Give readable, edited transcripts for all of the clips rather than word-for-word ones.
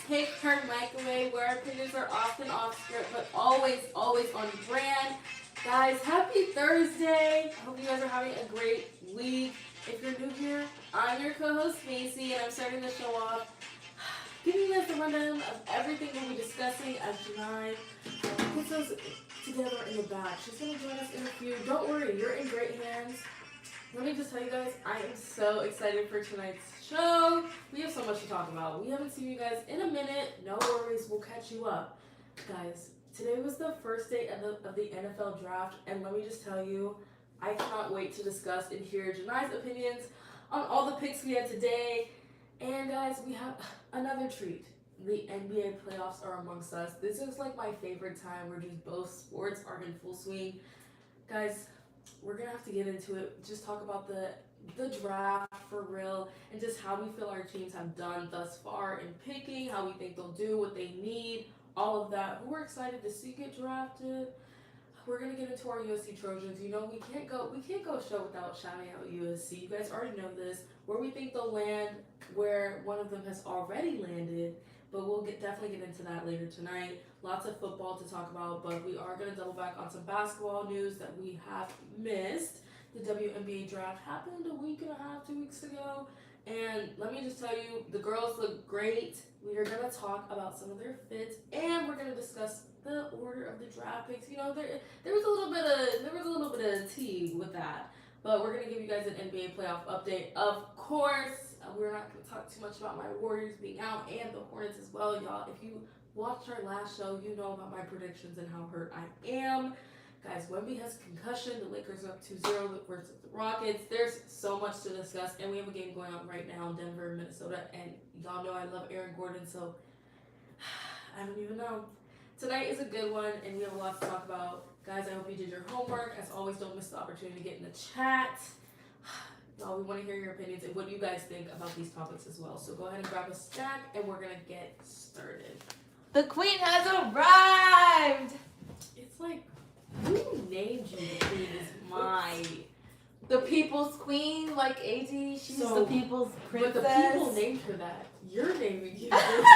pick her MAKAI, where our opinions are often off script, but always, always on brand. Guys, happy Thursday. I hope you guys are having a great week. If you're new here, I'm your co-host Macy, and I'm starting the show off giving you guys the rundown of everything we'll be discussing as Janai puts those together in the back. She's going to join us in a few. Don't worry, you're in great hands. Let me just tell you guys, I am so excited for tonight's show. We have so much to talk about. We haven't seen you guys in a minute. No worries, we'll catch you up. Guys, today was the first day of the NFL draft, and let me just tell you, I cannot wait to discuss and hear Janai's opinions on all the picks we had today. And guys, we have another treat. The NBA playoffs are amongst us. This is like my favorite time where just both sports are in full swing. Guys, we're gonna have to get into it. Just talk about the draft for real and just how we feel our teams have done thus far in picking, how we think they'll do, what they need, all of that. Who we're excited to see get drafted. We're gonna get into our USC Trojans. You know, we can't go show without shouting out USC. You guys already know this. Where we think they'll land, where one of them has already landed, but we'll definitely get into that later tonight. Lots of football to talk about, but we are gonna double back on some basketball news that we have missed. The WNBA Draft happened a week and a half, 2 weeks ago, and let me just tell you, the girls look great. We are gonna talk about some of their fits, and we're gonna discuss the order of the draft picks. You know, there was a little bit of tea with that, but we're gonna give you guys an NBA playoff update. Of course, we're not gonna talk too much about my Warriors being out and the Hornets as well, y'all. If you watched our last show, you know about my predictions and how hurt I am. Guys, Wemby has concussion. The Lakers are up 2-0 versus the Rockets. There's so much to discuss, and we have a game going on right now in Denver, Minnesota, and y'all know I love Aaron Gordon, so I don't even know. Tonight is a good one, and we have a lot to talk about. Guys, I hope you did your homework. As always, don't miss the opportunity to get in the chat. Y'all, we want to hear your opinions and what you guys think about these topics as well. So go ahead and grab a snack, and we're going to get started. The queen has arrived! It's like, who named you the queen is mine? The people's queen, like AZ, she's So, the people's princess. But the people named her that. You're naming you this.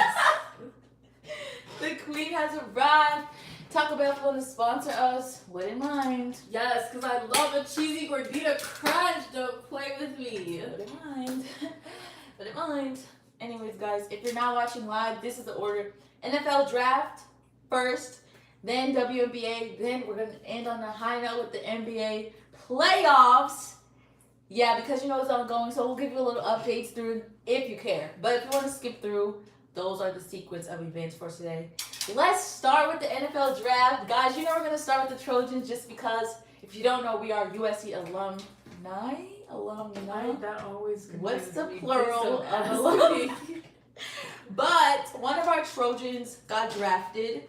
The queen has arrived. Taco Bell want to sponsor us. Wouldn't mind. Yes, because I love a cheesy gordita crunch. Don't play with me. Wouldn't mind. Wouldn't mind. Anyways, guys, if you're not watching live, this is the order. NFL draft first, then WNBA, then we're going to end on a high note with the NBA playoffs. Yeah, because you know it's ongoing, so we'll give you a little updates through if you care. But if you want to skip through, those are the sequence of events for today. Let's start with the NFL draft. Guys, you know we're going to start with the Trojans just because, if you don't know, we are USC alumni. That always What's the me. plural of alumni? But one of our Trojans got drafted,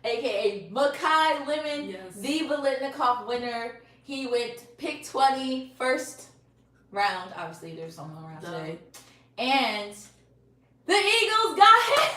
a.k.a. MAKAI Lemon, Yes. the Biletnikoff winner. He went pick 20, first round. Obviously, there's someone around today. And the Eagles got him.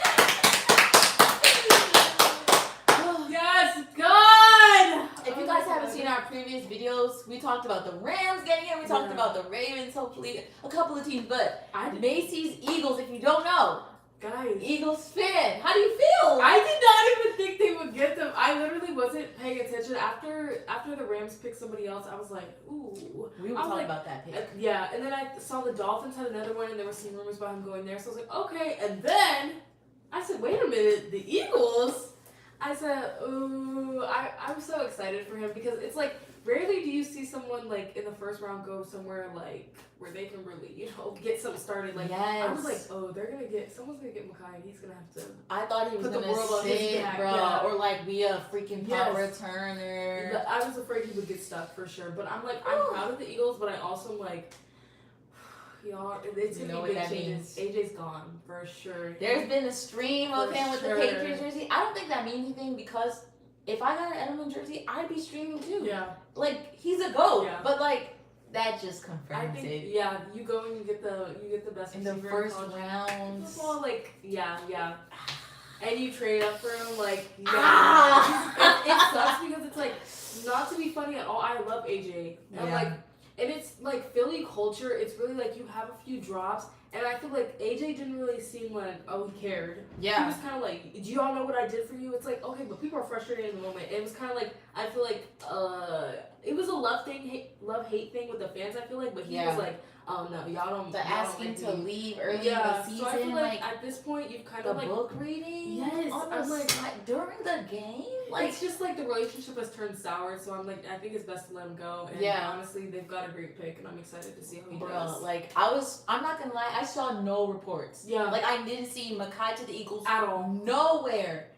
Yes, God! If you guys haven't seen our previous videos, we talked about the Rams getting him. We talked about the Ravens, hopefully a couple of teams. But Macy's Eagles, if you don't know, Guys, Eagles fan, how do you feel? I did not even think they would get them. I literally wasn't paying attention. After the Rams picked somebody else, I was like, ooh. We were talking about that pick. Yeah, and then I saw the Dolphins had another one, and there were some rumors about him going there. So I was like, okay. And then I said, wait a minute, the Eagles? I said, ooh, I'm so excited for him because it's like, rarely do you see someone like in the first round go somewhere like where they can really, you know, get something started. Like yes. I was like, oh, someone's gonna get MAKAI and he's gonna have to. I thought he was put the gonna world on his sit, back, bro, yeah. or like be a freaking punt returner. I was afraid he would get stuck for sure, but I'm like, I'm proud of the Eagles, but I also am like, y'all, it's gonna be big changes. AJ's gone for sure. There's been a stream of him with the Patriots jersey. I don't think that means anything because if I got an Edelman jersey, I'd be streaming too. Yeah. Like, he's a GOAT. Yeah. But like, that just confirms it. Yeah, you go and you get the best in the first round. Football, like, yeah. And you trade up for him, like, it sucks because it's like, not to be funny at all, I love AJ. And like, and it's like Philly culture, it's really like you have a few drops And I feel like AJ didn't really seem like, oh, he cared. Yeah. He was kind of like, do y'all know what I did for you? It's like, okay, but people are frustrated in the moment. It was kind of like, I feel like, it was a love-hate thing with the fans, I feel like. But he was like, oh, no, y'all don't. The y'all asking don't to leave early in the season. So I feel like at this point, you've kind of the like. book reading? Yes. I'm like, during the game? Like, it's just like the relationship has turned sour, so I'm like, I think it's best to let him go. And honestly, they've got a great pick, and I'm excited to see how he does. Like, I'm not gonna lie, I saw no reports. Yeah. Like, I didn't see MAKAI to the Eagles at all. Nowhere.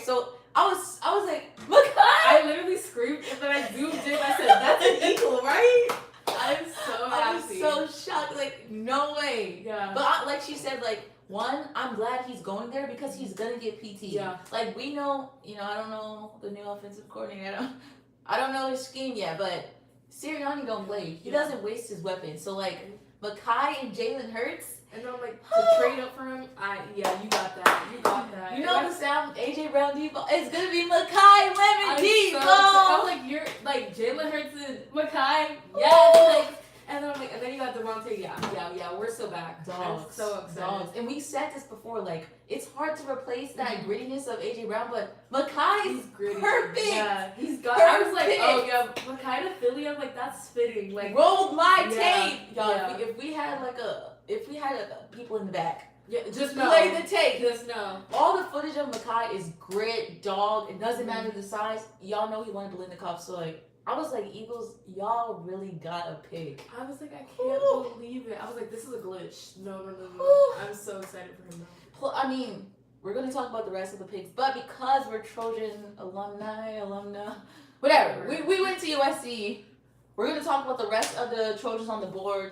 So I was like, MAKAI! I literally screamed, and then I zoomed in. I said, "That's an Eagle, right?" I'm so happy. I was so shocked. Like, no way. Yeah. But like she said, like, one, I'm glad he's going there because he's gonna get PT. Yeah. Like, we know, I don't know the new offensive coordinator. I don't know his scheme yet, but Sirianni don't play. He doesn't waste his weapons. So like, MAKAI and Jalen Hurts. And I'm like, to trade up for him, you got that. You got that. You know the sound AJ Brown Depot? It's gonna be MAKAI Lemon Depot. I was like, you're like Jalen Hurts and MAKAI. Yes. Like, and then I'm like, and then you got Devontae. Yeah. We're still back. Dogs. I'm so excited. Dogs. And we said this before, like, it's hard to replace that grittiness of AJ Brown, but MAKAI is gritty. Perfect. Yeah, he's got. I was like, oh yeah, MAKAI to Philly. I'm like, that's fitting. Like, rolled my tape, y'all. If we had people in the back, just play the tape. Just know. All the footage of MAKAI is grit, dog. It doesn't matter the size. Y'all know he wanted Biletnikoff, so like. I was like, Eagles, y'all really got a pick. I was like, I can't believe it. I was like, this is a glitch. No. I'm so excited for him now. I mean, we're going to talk about the rest of the picks, but because we're Trojan alumna, whatever. We went to USC. We're going to talk about the rest of the Trojans on the board.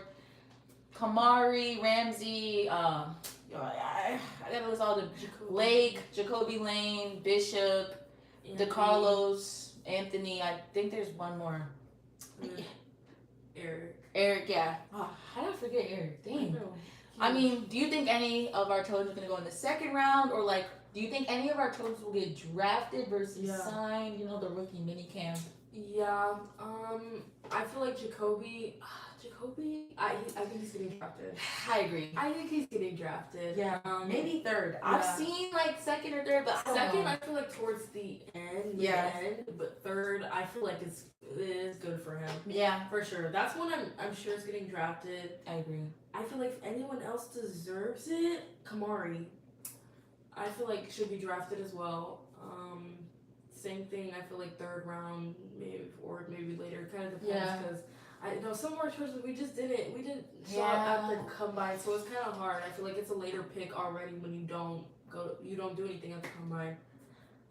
Kamari, Ramsey, I got to list all the Lake, Jacoby Lane, Bishop, DeCarlos, Anthony, I think there's one more. Eric, yeah. Oh, how did I forget Eric? Dang. I mean, do you think any of our Trojans are going to go in the second round? Or, like, do you think any of our Trojans will get drafted versus signed? The rookie mini camp. Yeah. I feel like Jacoby, I think he's getting drafted. I agree. I think he's getting drafted. Yeah. Maybe third. I've seen like second or third, but second I feel like towards the end. But third I feel like is good for him. Yeah, for sure. That's one I'm sure is getting drafted. I agree. I feel like if anyone else deserves it, Kamari, I feel like should be drafted as well. Same thing. I feel like third round, maybe or maybe later. Kind of depends because. I know some of our choices we didn't show up at the combine, so it's kind of hard. I feel like it's a later pick already when you don't do anything at the combine.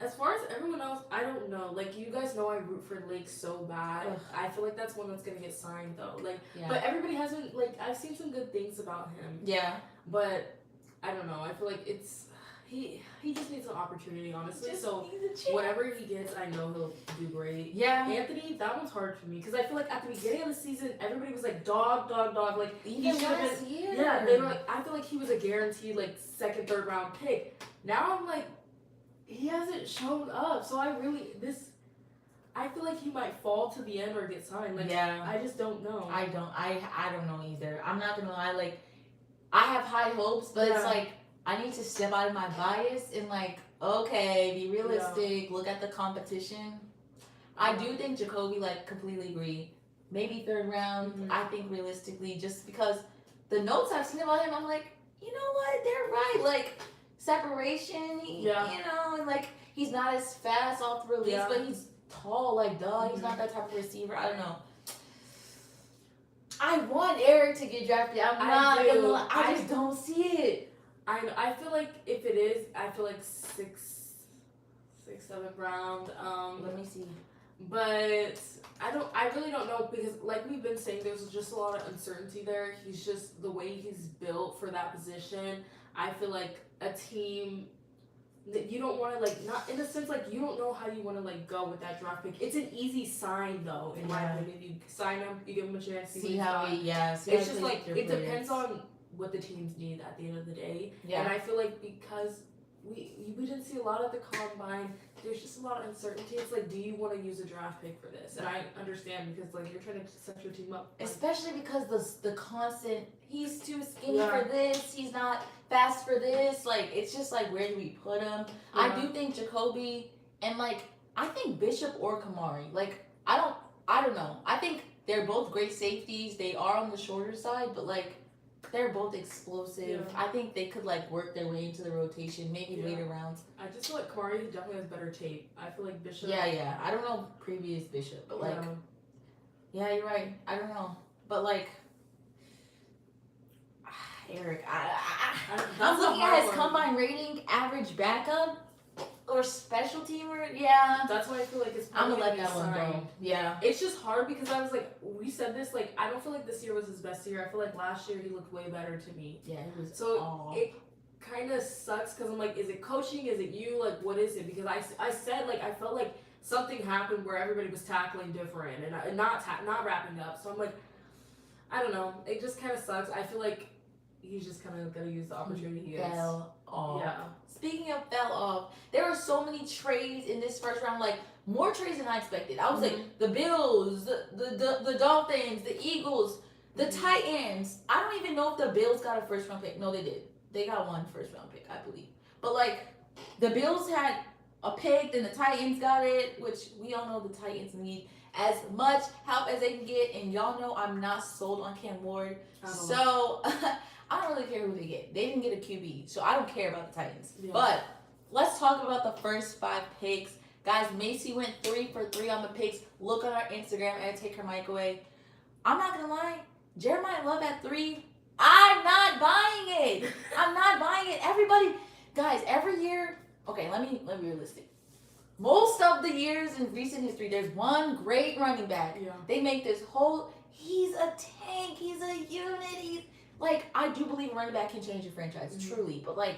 As far as everyone else, I don't know. Like, you guys know I root for Lake so bad. Ugh. I feel like that's one that's gonna get signed though. Like, but everybody hasn't. Like, I've seen some good things about him. Yeah. But I don't know. I feel like he just needs an opportunity, honestly. So whatever he gets, I know he'll do great. Yeah. Anthony, that one's hard for me because I feel like at the beginning of the season, everybody was like dog. Like he should have been. Yeah. They were like, I feel like he was a guaranteed like second, third round pick. Now I'm like, he hasn't shown up. So I feel like he might fall to the end or get signed. Like, I just don't know. I don't know either. I'm not gonna lie. Like, I have high hopes, but it's like. I need to step out of my bias and like, okay, be realistic, look at the competition. I do think Jacoby, like, completely agree. Maybe third round, I think realistically, just because the notes I've seen about him, I'm like, you know what, they're right. Like, separation, and like, he's not as fast off the release, but he's tall, like, he's not that type of receiver. I don't know. I want Eric to get drafted. I just don't see it. I feel like if it is, I feel like sixth, seventh round. Let me see. But I really don't know because like we've been saying, there's just a lot of uncertainty there. He's just the way he's built for that position. I feel like a team that you don't want to like, not in a sense like you don't know how you want to like go with that draft pick. It's an easy sign though, in my opinion. You sign him, you give him a chance. See how he, it's just like it depends on what the teams need at the end of the day. And I feel like because we didn't see a lot of the combine, there's just a lot of uncertainty. It's like, do you want to use a draft pick for this? And I understand because like you're trying to set your team up. Like, especially because the constant, he's too skinny for this, he's not fast for this. Like, it's just like, where do we put him? I do think Jacoby and like, I think Bishop or Kamari. Like, I don't know. I think they're both great safeties. They are on the shorter side, but like, they're both explosive. Yeah. I think they could like work their way into the rotation, maybe later rounds. I just feel like Kamari definitely has better tape. I feel like Bishop. Yeah. I don't know previous Bishop, but like, yeah, you're right. I don't know, but like, Eric, I'm looking at his combine rating, average backup or special teamer. Yeah, that's why I feel like it's. I'm gonna let that one go. Yeah, it's just hard because I was like, we said this, like, I don't feel like this year was his best year. I feel like last year he looked way better to me. Yeah, he was. So it kind of sucks because I'm like, is it coaching? Is it you? Like, what is it? Because I said like I felt like something happened where everybody was tackling different and not wrapping up. So I'm like, I don't know. It just kind of sucks. I feel like he's just kind of gonna use the opportunity he fell off. Yeah. Speaking of fell off, there were so many trades in this first round, like more trades than I expected. I was like, the Bills, the Dolphins, the Eagles, the Titans. I don't even know if the Bills got a first round pick. No, they did. They got one first round pick, I believe. But like, the Bills had a pick, then the Titans got it, which we all know the Titans need as much help as they can get. And y'all know I'm not sold on Cam Ward. So I don't really care who they get. They didn't get a QB, so I don't care about the Titans. Yeah. But let's talk about the first 5 picks. Guys, Macy went 3 for 3 on the picks. Look on our Instagram and take her mic away. I'm not going to lie. Jeremiah Love at 3. I'm not buying it. I'm not buying it. Everybody, guys, every year. Okay, let me be realistic. Most of the years in recent history, there's one great running back. Yeah. They make this whole, he's a tank. He's a unit. Like, I do believe a running back can change a franchise, truly. But, like,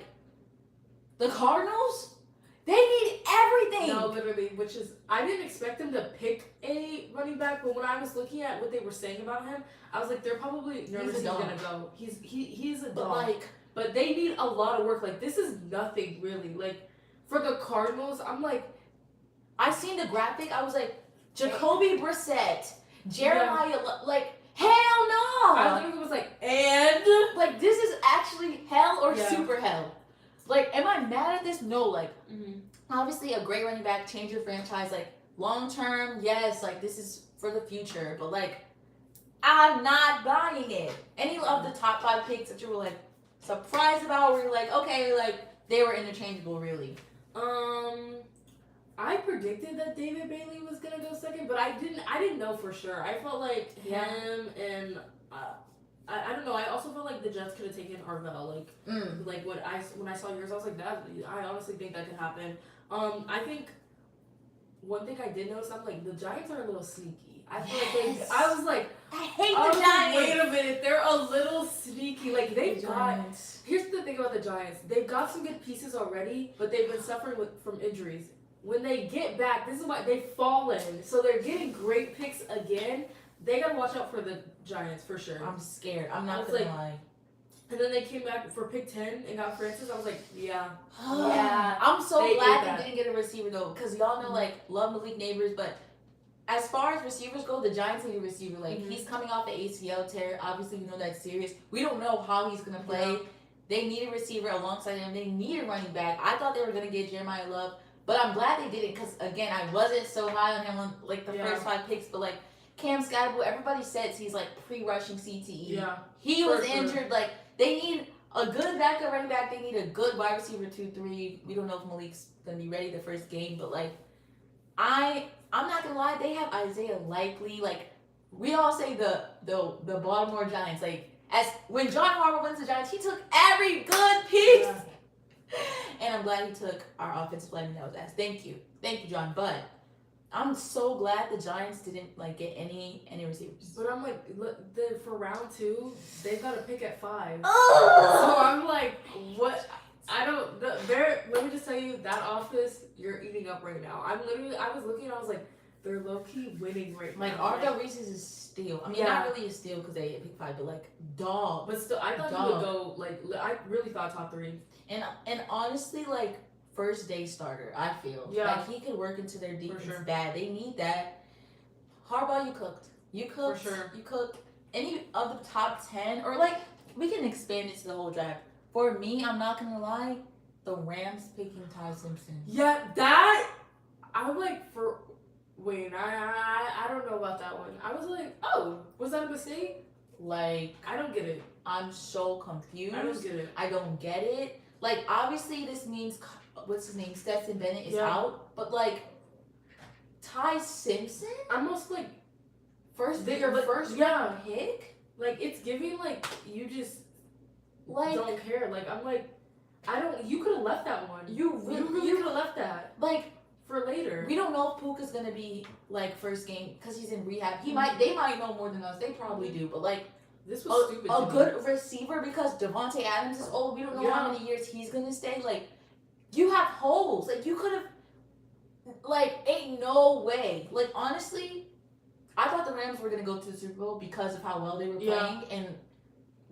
the Cardinals, they need everything. No, literally, which is, I didn't expect them to pick a running back, but when I was looking at what they were saying about him, I was like, they're probably nervous he's going to go. He's a dog. But they need a lot of work. Like, this is nothing, really. Like, for the Cardinals, I'm like, I seen the graphic, I was like, Jacoby Brissett, Jeremiah, like, hell no! I literally was like, and? Like, this is actually hell or super hell. Like, am I mad at this? No, like, obviously a great running back, change your franchise, like, long term, yes, like, this is for the future, but, like, I'm not buying it. Any of the top 5 picks that you were, like, surprised about, where you're like, okay, like, they were interchangeable, really? I predicted that David Bailey was gonna go second, but I didn't know for sure. I felt like him and I don't know. I also felt like the Jets could have taken Arvell. Like when I saw yours, I was like, that. I honestly think that could happen. I think one thing I did notice, I'm like, the Giants are a little sneaky. I feel like I was like, I hate the Giants. Wait a minute, they're a little sneaky. Like they've got. Here's the thing about the Giants. They've got some good pieces already, but they've been suffering from injuries. When they get back, this is why they've fallen. So they're getting great picks again. They gotta watch out for the Giants for sure. I'm scared. I'm not gonna lie. And then they came back for pick 10 and got Francis. I was like, yeah. I'm so glad they didn't get a receiver though, because y'all know like love Malik Neighbors, but as far as receivers go, the Giants need a receiver. Like he's coming off the ACL tear. Obviously, we know that's serious. We don't know how he's gonna play. Yeah. They need a receiver alongside him. They need a running back. I thought they were gonna get Jeremiah Love. But I'm glad they didn't, because, again, I wasn't so high on him on, like, the first 5 picks. But, like, Cam Scatterbull, everybody says he's, like, pre-rushing CTE. Yeah. He was injured. Like, they need a good backup running back. They need a good wide receiver 2-3. We don't know if Malik's going to be ready the first game. But, like, I'm not going to lie. They have Isaiah Likely. Like, we all say the Baltimore Giants. Like, when John Harbaugh wins the Giants, he took every good piece. Yeah. And I'm glad he took our offensive lineman that was asked. Thank you, John. But I'm so glad the Giants didn't like get any receivers. But I'm like, look, for round 2, they've got a pick at 5. So I'm like, what? I don't. Let me just tell you, that office you're eating up right now. I was looking, I was like, they're low key winning right now. Like Arthur Reese's is steal. I mean, not really a steal because they pick 5, but like dog. But still, I thought he would go like. I really thought top 3. And honestly, like, first day starter, I feel. Yeah. Like, he could work into their defense sure. bad. They need that. Harbaugh, you cooked. You cooked. For sure. You cooked. Any of the top 10, or like, we can expand it to the whole draft. For me, I'm not going to lie, the Rams picking Ty Simpson. Yeah, that, I'm like, wait, I don't know about that one. I was like, oh, was that a mistake? Like, I don't get it. I'm so confused. I don't get it. I don't get it. Like, obviously, this means, what's his name? Stetson Bennett is out. But, like, Ty Simpson? Almost like, First yeah. round pick? Like, it's giving, like, you just Like, don't care. Like, I'm like, you could have left that one. You really could have left that. Like, for later. we don't know if Puka's gonna be, like, first game, because he's in rehab. They might know more than us. They probably do. But, like, this was stupid. A good receiver, because Devontae Adams is old. We don't know how many years he's gonna stay. Like, you have holes. Like, you could have, like, ain't no way. Like, honestly, I thought the Rams were gonna go to the Super Bowl because of how well they were playing, and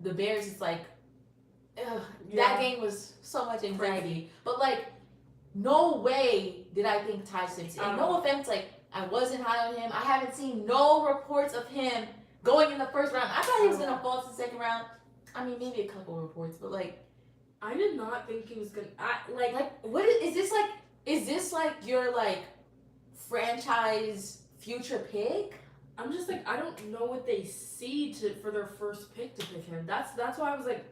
the Bears, it's like, that game was so much anxiety. But, like, no way did I think Ty Simpson. And no offense, like, I wasn't high on him. I haven't seen no reports of him going in the first round. I thought he was gonna fall to the second round. I mean, maybe a couple reports, but, like, I did not think he was gonna. What is this like? Is this like your, like, franchise future pick? I'm just like, I don't know what they see for their first pick to pick him. That's why I was like,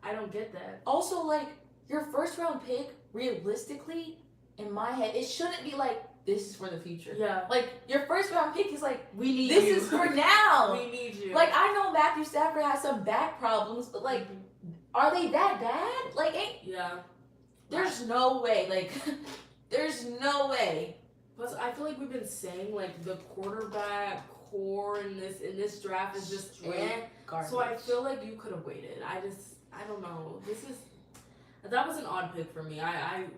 I don't get that. Also, like, your first round pick, realistically, in my head, it shouldn't be like, this is for the future. Yeah. Like, your first round pick is like, we need this you. is for now. We need you. Like, I know Matthew Stafford has some back problems, but, like, are they that bad? Like, there's no way. Like, there's no way. Plus, I feel like we've been saying, like, the quarterback core in this draft is just garbage. So I feel like you could have waited. I don't know. That was an odd pick for me. I'm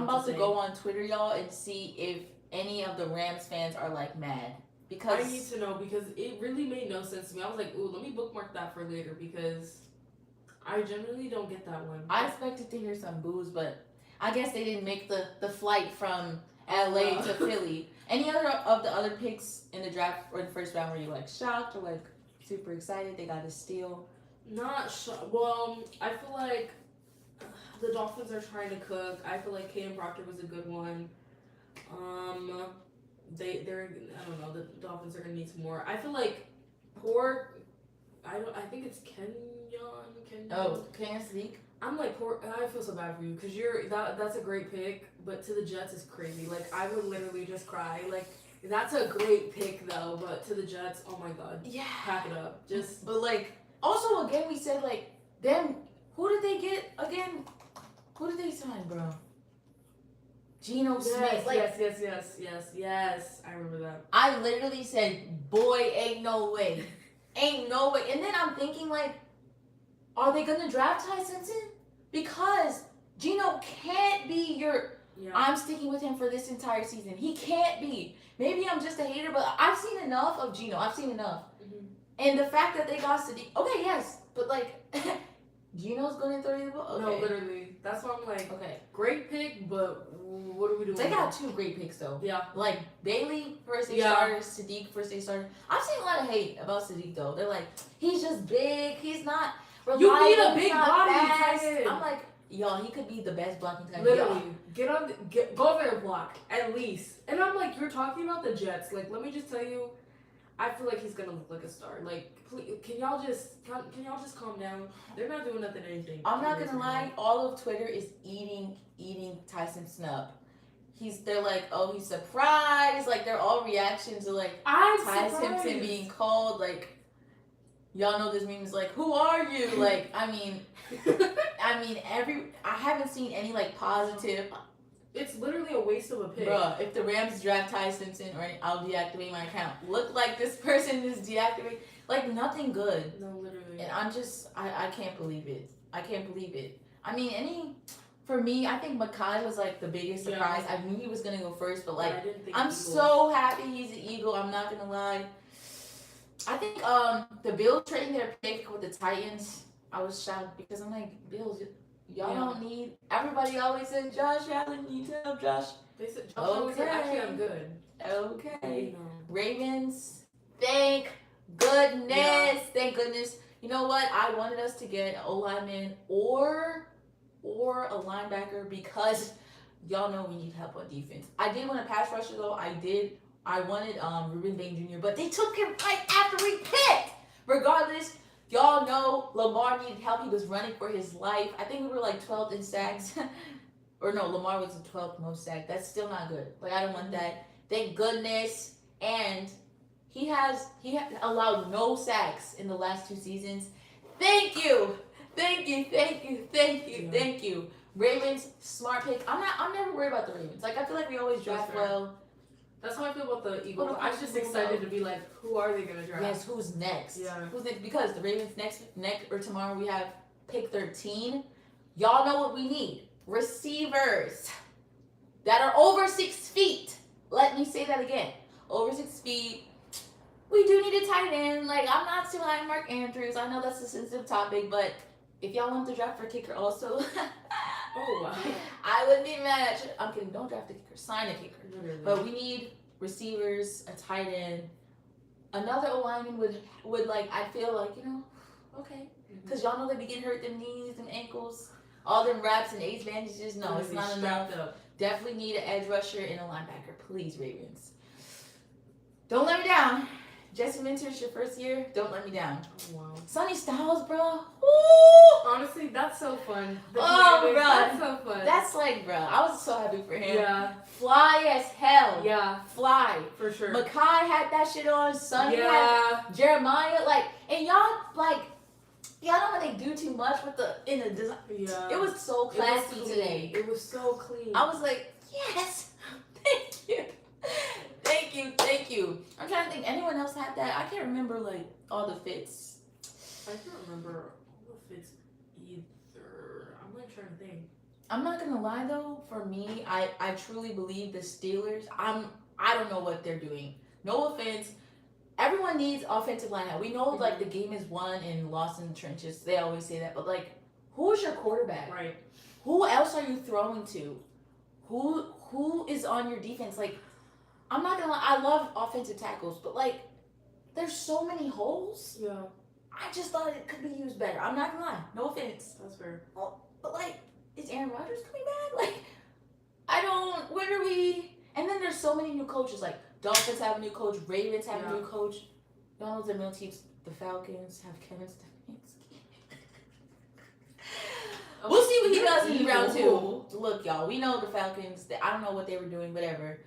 about to go on Twitter, y'all, and see if any of the Rams fans are, like, mad. Because I need to know, because it really made no sense to me. I was like, ooh, let me bookmark that for later, because I genuinely don't get that one. I expected to hear some boos, but I guess they didn't make the flight from LA to Philly. Any other of the other picks in the draft or the first round were you, like, shocked or, like, super excited they got a steal? Not shocked. Well, I feel like the Dolphins are trying to cook. I feel like Caden Proctor was a good one. They're I don't know. The Dolphins are gonna need some more. I feel like I think it's Kenyon. Oh, Kenyon Zeke. I'm like, I feel so bad for you, because that's a great pick, but to the Jets is crazy. Like, I would literally just cry. Like, that's a great pick though, but to the Jets, oh my god, yeah, pack it up. But, like, also again we said, like, them. Who did they get again? Who did they sign, bro? Geno Smith. Yes. I remember that. I literally said, boy, ain't no way. And then I'm thinking, like, are they going to draft Ty Simpson? Because Geno can't be your, I'm sticking with him for this entire season. He can't be. Maybe I'm just a hater, but I've seen enough of Geno. I've seen enough. Mm-hmm. And the fact that they got Sadiq, okay, yes, but, like, Geno's going to throw you the ball? Okay. No, literally. That's why I'm like, okay, great pick, but what are we doing? They got two great picks, though. Yeah. Like, Bailey, first day starter, Sadiq, first day starter. I've seen a lot of hate about Sadiq, though. They're like, he's just big. He's not reliable. You need a big body fast. tight end. I'm like, y'all, he could be the best blocking tight end. Literally. Go over there and block, at least. And I'm like, you're talking about the Jets. Like, let me just tell you, I feel like he's gonna look like a star. Like, please, can y'all just calm down? They're not doing nothing anything. I'm not gonna lie, all of Twitter is eating Ty Simpson up. They're like, oh, he's surprised. Like, they're all reactions to, like, Ty Simpson being called. Like, y'all know this meme is like, who are you? Like, I mean, I haven't seen any, like, positive. It's literally a waste of a pick. Bruh, if the Rams draft Ty Simpson, right, I'll deactivate my account. Look like this person is deactivated. Like, nothing good. No, literally. And I'm just, I can't believe it. I mean, for me, I think MAKAI was, like, the biggest surprise. I knew he was going to go first, but, like, I'm so happy he's an Eagle. I'm not going to lie. I think the Bills trading their pick with the Titans, I was shocked because I'm like, Bills, Y'all don't need. Everybody always says Josh Allen needs help. Josh. They said Josh Allen said, actually, I'm good. Okay. No. Ravens. Thank goodness. Yeah. Thank goodness. You know what? I wanted us to get an O-lineman or a linebacker because y'all know we need help on defense. I did want a pass rusher though. I wanted Ruben Bain Jr., but they took him right after we picked. Regardless, y'all know Lamar needed help. He was running for his life. I think we were like 12th in sacks. Or no, Lamar was the 12th most sacked. That's still not good. Like, I don't want that. Thank goodness. And he has allowed no sacks in the last 2 seasons. Thank you. Thank you. Thank you. Thank you. Yeah. Thank you. Ravens, smart pick. I'm never worried about the Ravens. Like, I feel like we always draft well. That's how I feel about the Eagles. I'm just excited to be like, who are they gonna draft? Yes, who's next? Yeah. Who's next? Because the Ravens next or tomorrow we have pick 13. Y'all know what we need. Receivers that are over 6 feet. Let me say that again. Over 6 feet. We do need a tight end. Like, I'm not too high on Mark Andrews. I know that's a sensitive topic, but if y'all want to draft for kicker also, oh wow. I wouldn't be mad at you. I'm kidding. Don't draft a kicker. Sign a kicker. Literally. But we need receivers, a tight end, another O-lineman would like, I feel like, you know, okay. Because y'all know they be getting hurt, them knees, them ankles, all them wraps and ace bandages. No, it's not enough. Definitely need an edge rusher and a linebacker. Please, Ravens. Don't let me down. Jesse Minter's your first year. Don't let me down. Oh, wow. Sonny Styles, bro. Woo! Honestly, that's so fun. Oh, bro. That's so fun. That's like, bro, I was so happy for him. Yeah. Fly as hell. Yeah. Fly. For sure. MAKAI had that shit on. Sonny had Jeremiah. Like, and y'all, like, y'all know when they do too much with in the design. Yeah. It was so classy today. It was so clean. I was like, yes. Thank you. Thank you. Thank you. I'm trying to think. Anyone else had that? I can't remember, like, all the fits. I can't remember all the fits either. I'm like trying to think. I'm not gonna lie though, for me, I truly believe the Steelers, I don't know what they're doing. No offense. Everyone needs offensive line help. We know like the game is won and lost in the trenches. They always say that. But like, who is your quarterback? Right. Who else are you throwing to? Who is on your defense? Like, I'm not gonna lie, I love offensive tackles, but like, there's so many holes. Yeah. I just thought it could be used better. I'm not gonna lie. No offense. That's fair. But like, is Aaron Rodgers coming back? Like, I don't. When are we? And then there's so many new coaches. Like, Dolphins have a new coach. Ravens have a new coach. Y'all know the middle teams. The Falcons have Kevin Stefanski. We'll see what he does in round 2. Look, y'all. We know the Falcons. I don't know what they were doing. Whatever.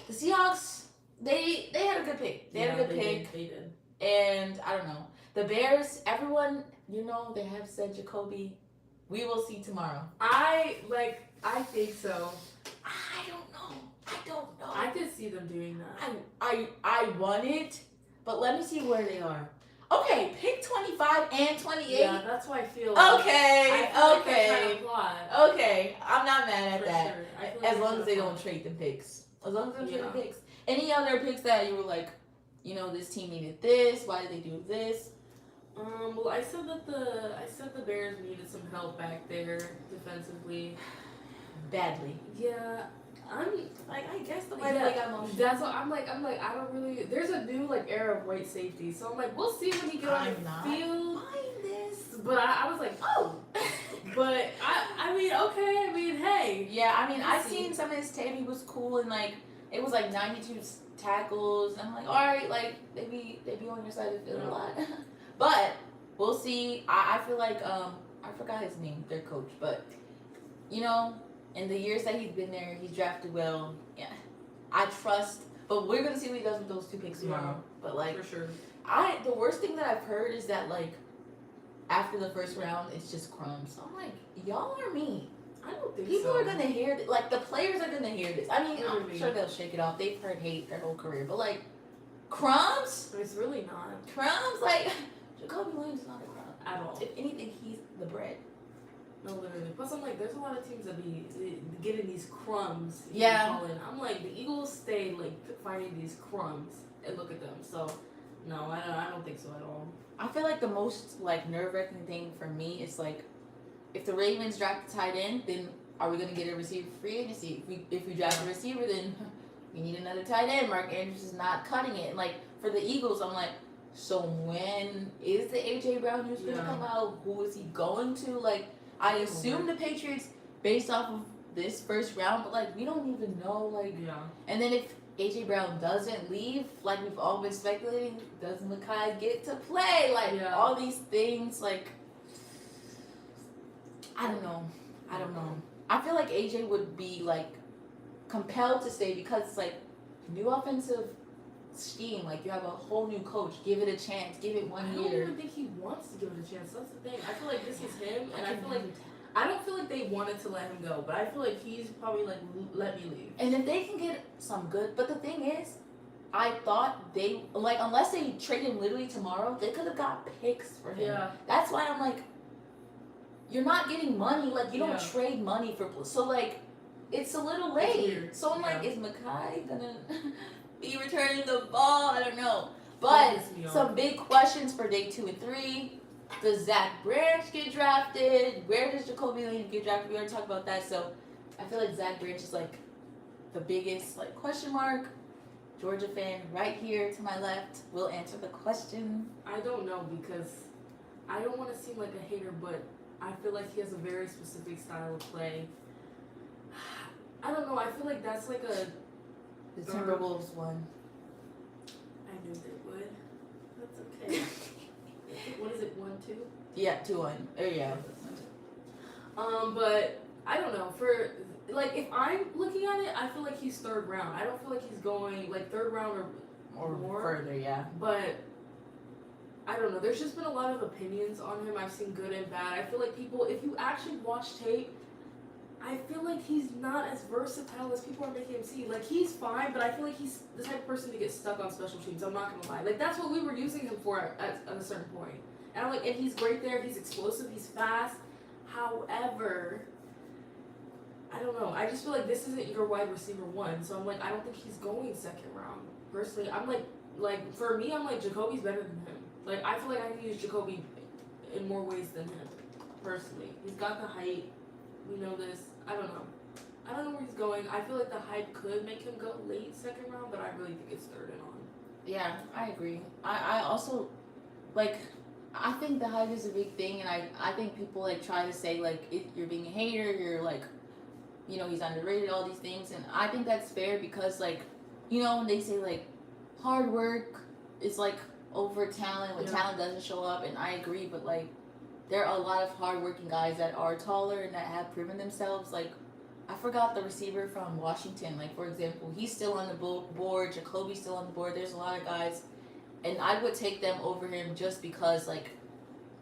The Seahawks. They had a good pick. They had a good pick. They did. And I don't know. The Bears. Everyone, you know, they have said Jacoby. We will see tomorrow. I think so. I don't know. I could see them doing that. I want it, but let me see where they are. Okay, pick 25 and 28. Yeah, that's why I feel like Okay. Okay. I'm not mad at For that. sure. I feel As like long as they that's don't trade the picks. As long as they don't trade the Yeah. picks. Any other picks that you were like, you know, this team needed this, why did they do this? Well, I said the Bears needed some help back there defensively. Badly. Yeah, I guess the way they got motion. That's what I'm like. I don't really. There's a new like era of white safety, so I'm like, we'll see when he gets on the field. Mind this. But I was like, oh. But I mean, okay. I mean, hey. Yeah, I mean, I seen some of his tape. He was cool, and like it was like 92 tackles. I'm like, all right, like they be on your side of the field a lot. But we'll see. I feel like I forgot his name, their coach, but you know, in the years that he's been there, he's drafted well. Yeah, I trust. But we're gonna see what he does with those 2 picks tomorrow. Yeah, but like, for sure. The worst thing that I've heard is that like after the first round, it's just crumbs. So I'm like, y'all are mean. I don't think People so. are gonna hear this. Like the players are gonna hear this. I mean, I'm Literally. sure they'll shake it off. They've heard hate their whole career, but like crumbs, It's really not crumbs. Like Jacoby Williams is not a crumb at all. If anything, he's the bread. No, literally. Plus, I'm like, there's a lot of teams that be getting these crumbs. Yeah. I'm like, the Eagles stay like finding these crumbs and look at them. So, no, I don't think so at all. I feel like the most like nerve-wracking thing for me is like if the Ravens draft a tight end, then are we going to get a receiver free agency? If we draft a receiver, then we need another tight end. Mark Andrews is not cutting it. And like for the Eagles, I'm like, so when is the AJ Brown news going to come out? Who is he going to? Like, I assume the Patriots based off of this first round, but like we don't even know. Like, and then if AJ Brown doesn't leave, like we've all been speculating, does MAKAI get to play? Like all these things, like I don't know. I feel like AJ would be like compelled to stay because it's like new offensive scheme. Like you have a whole new coach. Give it a chance. Give it 1 year. I don't even think he wants to give it a chance. That's the thing. I feel like this is him, and I don't feel like they wanted to let him go, but I feel like he's probably like, let me leave. And if they can get some good, but the thing is, I thought they like unless they trade him literally tomorrow, they could have got picks for him. Yeah. That's why I'm like, you're not getting money. Like you don't trade money for so like, it's a little late. So I'm like, is MAKAI gonna be returning the ball? I don't know. But some big questions for day 2 and 3. Does Zach Branch get drafted? Where does Jacoby Lane get drafted? We already talked about that. So I feel like Zach Branch is like the biggest like question mark. Georgia fan right here to my left will answer the question. I don't know because I don't want to seem like a hater, but I feel like he has a very specific style of play. I don't know. I feel like that's like the Timberwolves one. I knew they would. That's okay. What is it? 1-2? Yeah, 2-1. Oh yeah. But I don't know. For like, if I'm looking at it, I feel like he's 3rd round. I don't feel like he's going like 3rd round or more further. Yeah. But I don't know. There's just been a lot of opinions on him. I've seen good and bad. I feel like people, if you actually watch tape, I feel like he's not as versatile as people are making him seem. Like, he's fine, but I feel like he's the type of person to get stuck on special teams. I'm not gonna lie. Like, that's what we were using him for at a certain point. And I'm like, and he's great there. He's explosive. He's fast. However, I don't know. I just feel like this isn't your wide receiver 1. So I'm like, I don't think he's going 2nd round. Personally, I'm like for me, I'm like, Jacoby's better than him. Like, I feel like I can use Jacoby in more ways than him. Personally, he's got the height. We know this. I don't know. I don't know where he's going. I feel like the hype could make him go late 2nd round, but I really think it's 3rd and on. Yeah, I agree. I also, like, I think the hype is a big thing, and I think people, like, try to say, like, you're being a hater, you're, like, you know, he's underrated, all these things, and I think that's fair because, like, you know, when they say, like, hard work is, like, over talent, when talent doesn't show up, and I agree, but, like, there are a lot of hardworking guys that are taller and that have proven themselves. Like, I forgot the receiver from Washington. Like, for example, he's still on the board. Jacoby's still on the board. There's a lot of guys. And I would take them over him just because, like,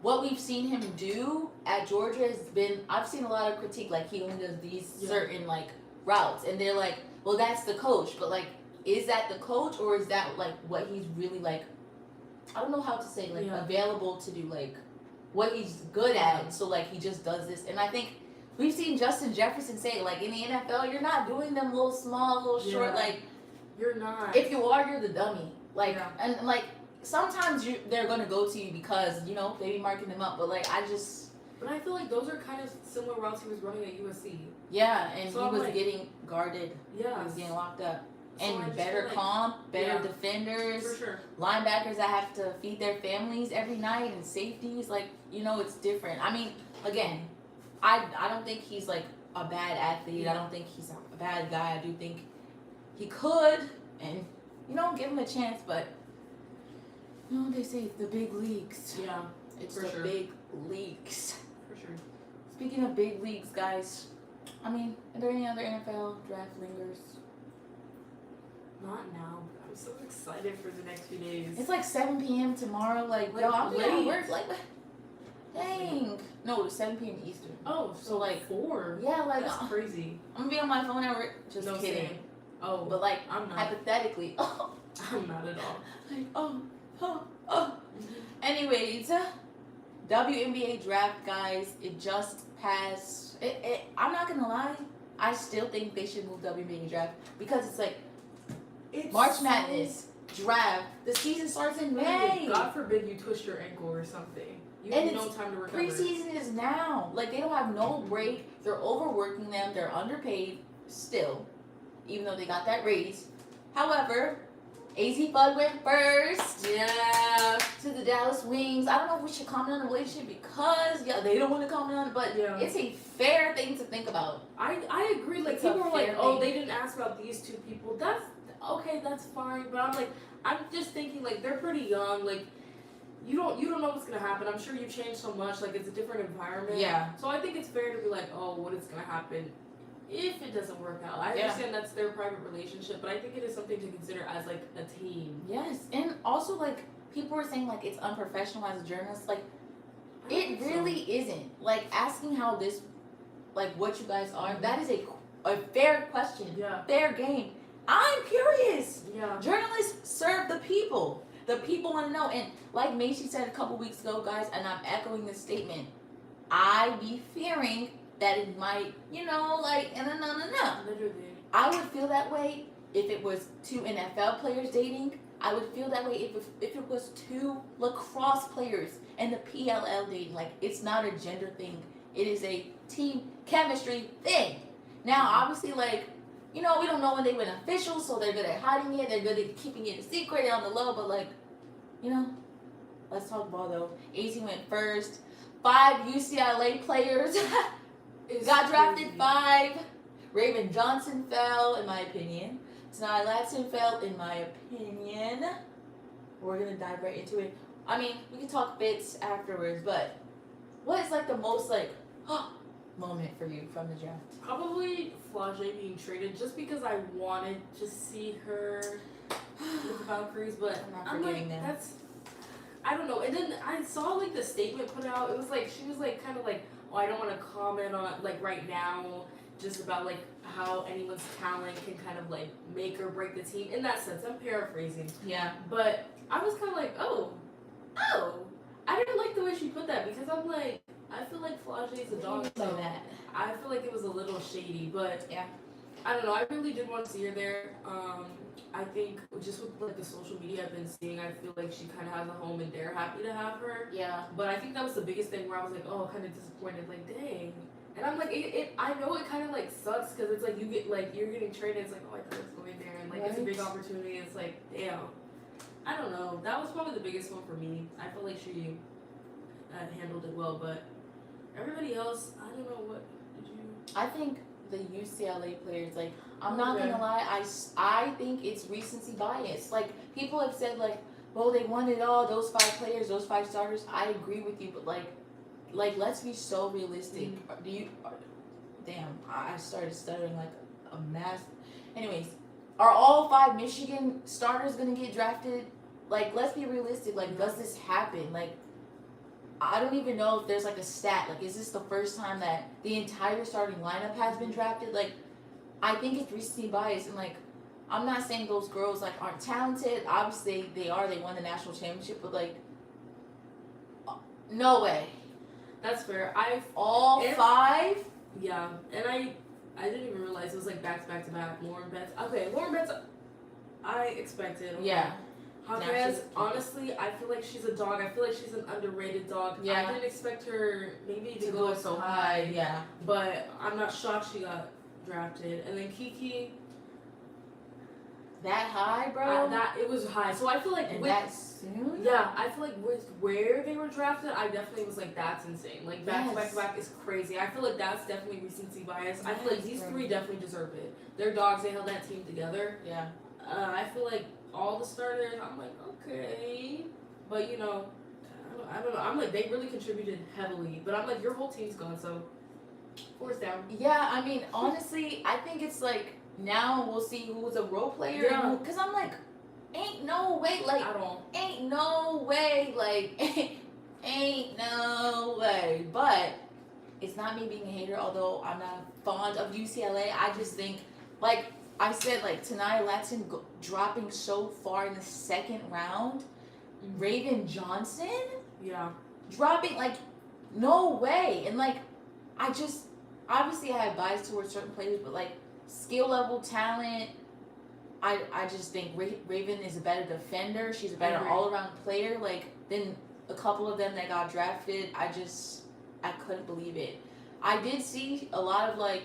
what we've seen him do at Georgia has been, I've seen a lot of critique. Like, he only does these certain, like, routes. And they're like, well, that's the coach. But, like, is that the coach or is that, like, what he's really, like, I don't know how to say, like, available to do, like, what he's good at, so like he just does this. And I think we've seen Justin Jefferson say, like, in the NFL, you're not doing them little small, little short, like, you're not. If you are, you're the dummy. Like, and like sometimes they're gonna go to you because, you know, they be marking them up. But like, but I feel like those are kind of similar routes he was running at USC. Yeah, and so he was getting guarded. Yeah, he was getting locked up. So and better comp, better defenders, for sure. Linebackers that have to feed their families every night, and safeties, like, you know, it's different. I mean, again, I don't think he's like a bad athlete. I don't think he's a bad guy. I do think he could, and, you know, give him a chance, but, you know, they say it's the big leagues. Yeah, it's the big leagues. For sure. Speaking of big leagues, guys, I mean, are there any other NFL draft lingers? Not now. I'm so excited for the next few days. It's like 7 p.m. tomorrow. Like, yo, I'm late. Work. Like, dang. No, 7 p.m. Eastern. Oh, so like 4. Yeah, like that's crazy. I'm gonna be on my phone at work. Just kidding. Same. Oh, but like, I'm not. Hypothetically. Oh. I'm not at all. Like, oh. Anyways, WNBA Draft, guys. It just passed. I'm not gonna lie. I still think they should move WNBA Draft because it's like. It's March Madness, draft. The season starts in May. God forbid you twist your ankle or something. You have no time to recover. Preseason is now. Like, they don't have no break. They're overworking them. They're underpaid still, even though they got that raise. However, Azzi Fudd went first. Yeah. To the Dallas Wings. I don't know if we should comment on the relationship because they don't want to comment on it, but it's a fair thing to think about. I agree. Like, people are like, oh, they didn't ask about these two people. That's okay. That's fine. But I'm like, I'm just thinking like they're pretty young. Like, you don't know what's gonna happen. I'm sure you've changed so much. Like, it's a different environment. Yeah. So I think it's fair to be like, oh, what is gonna happen if it doesn't work out? I understand that's their private relationship, but I think it is something to consider as like a team. Yes, and also like people were saying like it's unprofessional as a journalist. Like, it really isn't. Like, asking how this, like what you guys are, that is a fair question. Yeah. Fair game. I'm curious. Yeah. Journalists serve the people. The people want to know. And like Macy said a couple weeks ago, guys, and I'm echoing this statement, I be fearing that it might, like, no. Literally. I would feel that way if it was two NFL players dating. I would feel that way if it was two lacrosse players and the PLL dating. Like, it's not a gender thing. It is a team chemistry thing. Now, obviously, like, we don't know when they went official, so they're good at hiding it. They're good at keeping it a secret and on the low. But, like, let's talk ball, though. Azzi went first. 5 UCLA players got drafted. 5. Raven Johnson fell, in my opinion. Tonight Latson fell, in my opinion. We're going to dive right into it. I mean, we can talk bits afterwards, but what is, like, the most, like, moment for you from the draft? Probably Flau'jae being traded, just because I wanted to see her with the Valkyries, but I'm not forgetting them. I don't know. And then I saw like the statement put out. It was like she was like kind of like, oh, I don't want to comment on like right now, just about like how anyone's talent can kind of like make or break the team. In that sense, I'm paraphrasing. Yeah. But I was kind of like, oh, I didn't like the way she put that, because I'm like, I feel like Flau'jae is a dog. So I feel like it was a little shady, but yeah. I don't know. I really did want to see her there. I think just with like the social media I've been seeing, I feel like she kind of has a home and they're happy to have her. Yeah. But I think that was the biggest thing where I was like, oh, kind of disappointed. Like, dang. And I'm like, I know it kind of like sucks, because it's like you get like you're getting traded. It's like, oh, I thought I was going there, and like it's a big opportunity. It's like, damn. I don't know. That was probably the biggest one for me. I feel like she handled it well, but everybody else, I don't know. What did you? I think the UCLA players, like, I'm not gonna lie, I think it's recency bias. Like, people have said like, well, they won it all, those 5 players, those 5 starters. I agree with you, but like let's be so realistic. Damn, I started stuttering like a mess. Anyways, are all 5 Michigan starters gonna get drafted? Like, let's be realistic. Like, does this happen? Like, I don't even know if there's like a stat. Like, is this the first time that the entire starting lineup has been drafted? Like, I think it's recency bias, and like, I'm not saying those girls like aren't talented. Obviously, they are. They won the national championship, but like, no way. That's fair. All 5. Yeah, and I didn't even realize it was like back to back. Lauren Betts. Okay, Lauren Betts, I expected. Okay. Yeah. Javez, honestly, I feel like she's a dog. I feel like she's an underrated dog. Yeah. I didn't expect her maybe to go go so high. Yeah. But I'm not shocked she got drafted. And then Kiki. That high, bro? It was high. So I feel like that soon? Yeah, I feel like with where they were drafted, I definitely was like, that's insane. Like, back to back is crazy. I feel like that's definitely recency bias. I feel like these 3 definitely deserve it. They're dogs. They held that team together. Yeah. I feel like all the starters, I'm like, okay. But, I don't know. I'm like, they really contributed heavily. But I'm like, your whole team's gone, so 4's down. Yeah, I mean, honestly, I think it's like, now we'll see who's a role player. Yeah. Because I'm like, ain't no way, like, at all. Ain't no way, like, ain't no way. But it's not me being a hater, although I'm not fond of UCLA. I just think, like I said, like, tonight, Latson dropping so far in the 2nd round. Mm-hmm. Raven Johnson? Yeah. Dropping, like, no way. And, like, I just, obviously I have bias towards certain players, but, like, skill level, talent, I just think Raven is a better defender. She's a better all-around player, like, than a couple of them that got drafted, I couldn't believe it. I did see a lot of like,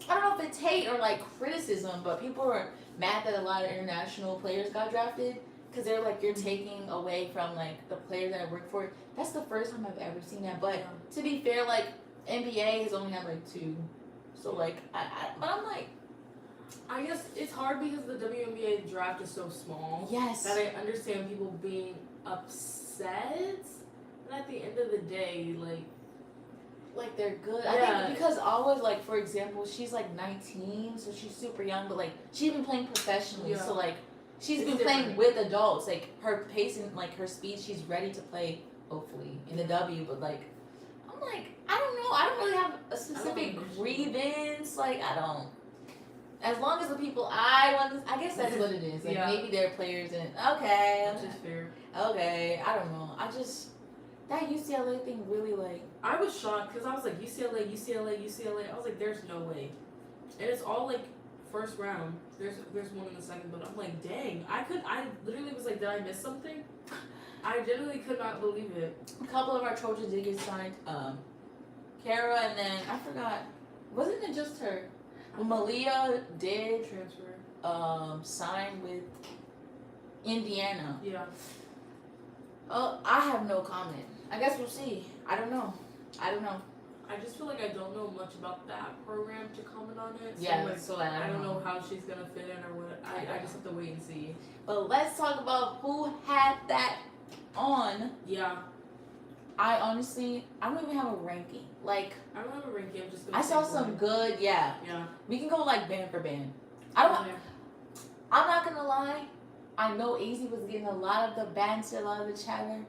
I don't know if it's hate or like criticism, but people were mad that a lot of international players got drafted because they're like, you're taking away from like the players that I work for. That's the first time I've ever seen that. But to be fair, like NBA has only had like 2, so like but I'm like, I guess it's hard because the WNBA draft is so small. yes, That I understand people being upset, but at the end of the day, like they're good. Yeah. I think because always like, for example, she's like 19, so she's super young, but like she's been playing professionally, Yeah. so like she's It's been different. playing with adults. Like her pace and like her speed, she's ready to play hopefully in the W. But like I'm like, I don't know. I don't really have a specific grievance. Like I don't. As long as the people I want, I guess that's what it is. Like Yeah. maybe they're players and okay, which is fair. okay. I don't know. I just that UCLA thing really like. I was shocked because I was like UCLA. I was like, there's no way, and it's all like first round. There's one in the second, but I'm like, dang, I literally was like, did I miss something? I genuinely could not believe it. A couple of our Trojans did get signed. Kara and then I forgot. Wasn't it just her? Malia did Transfer. sign with Indiana. Yeah. Oh, I have no comment. I guess we'll see. I don't know. I just feel like I don't know much about that program to comment on it. So Yeah, like, so I don't know how she's gonna fit in or what. I just have to wait and see. But let's talk about who had that on. Yeah. I honestly, I don't even have a ranking. Like, I don't have a ranking. I'm just gonna I saw say some one. good, yeah. Yeah. We can go like band for band. I'm not gonna lie. I know Azzi was getting a lot of the banter, a lot of the chatter.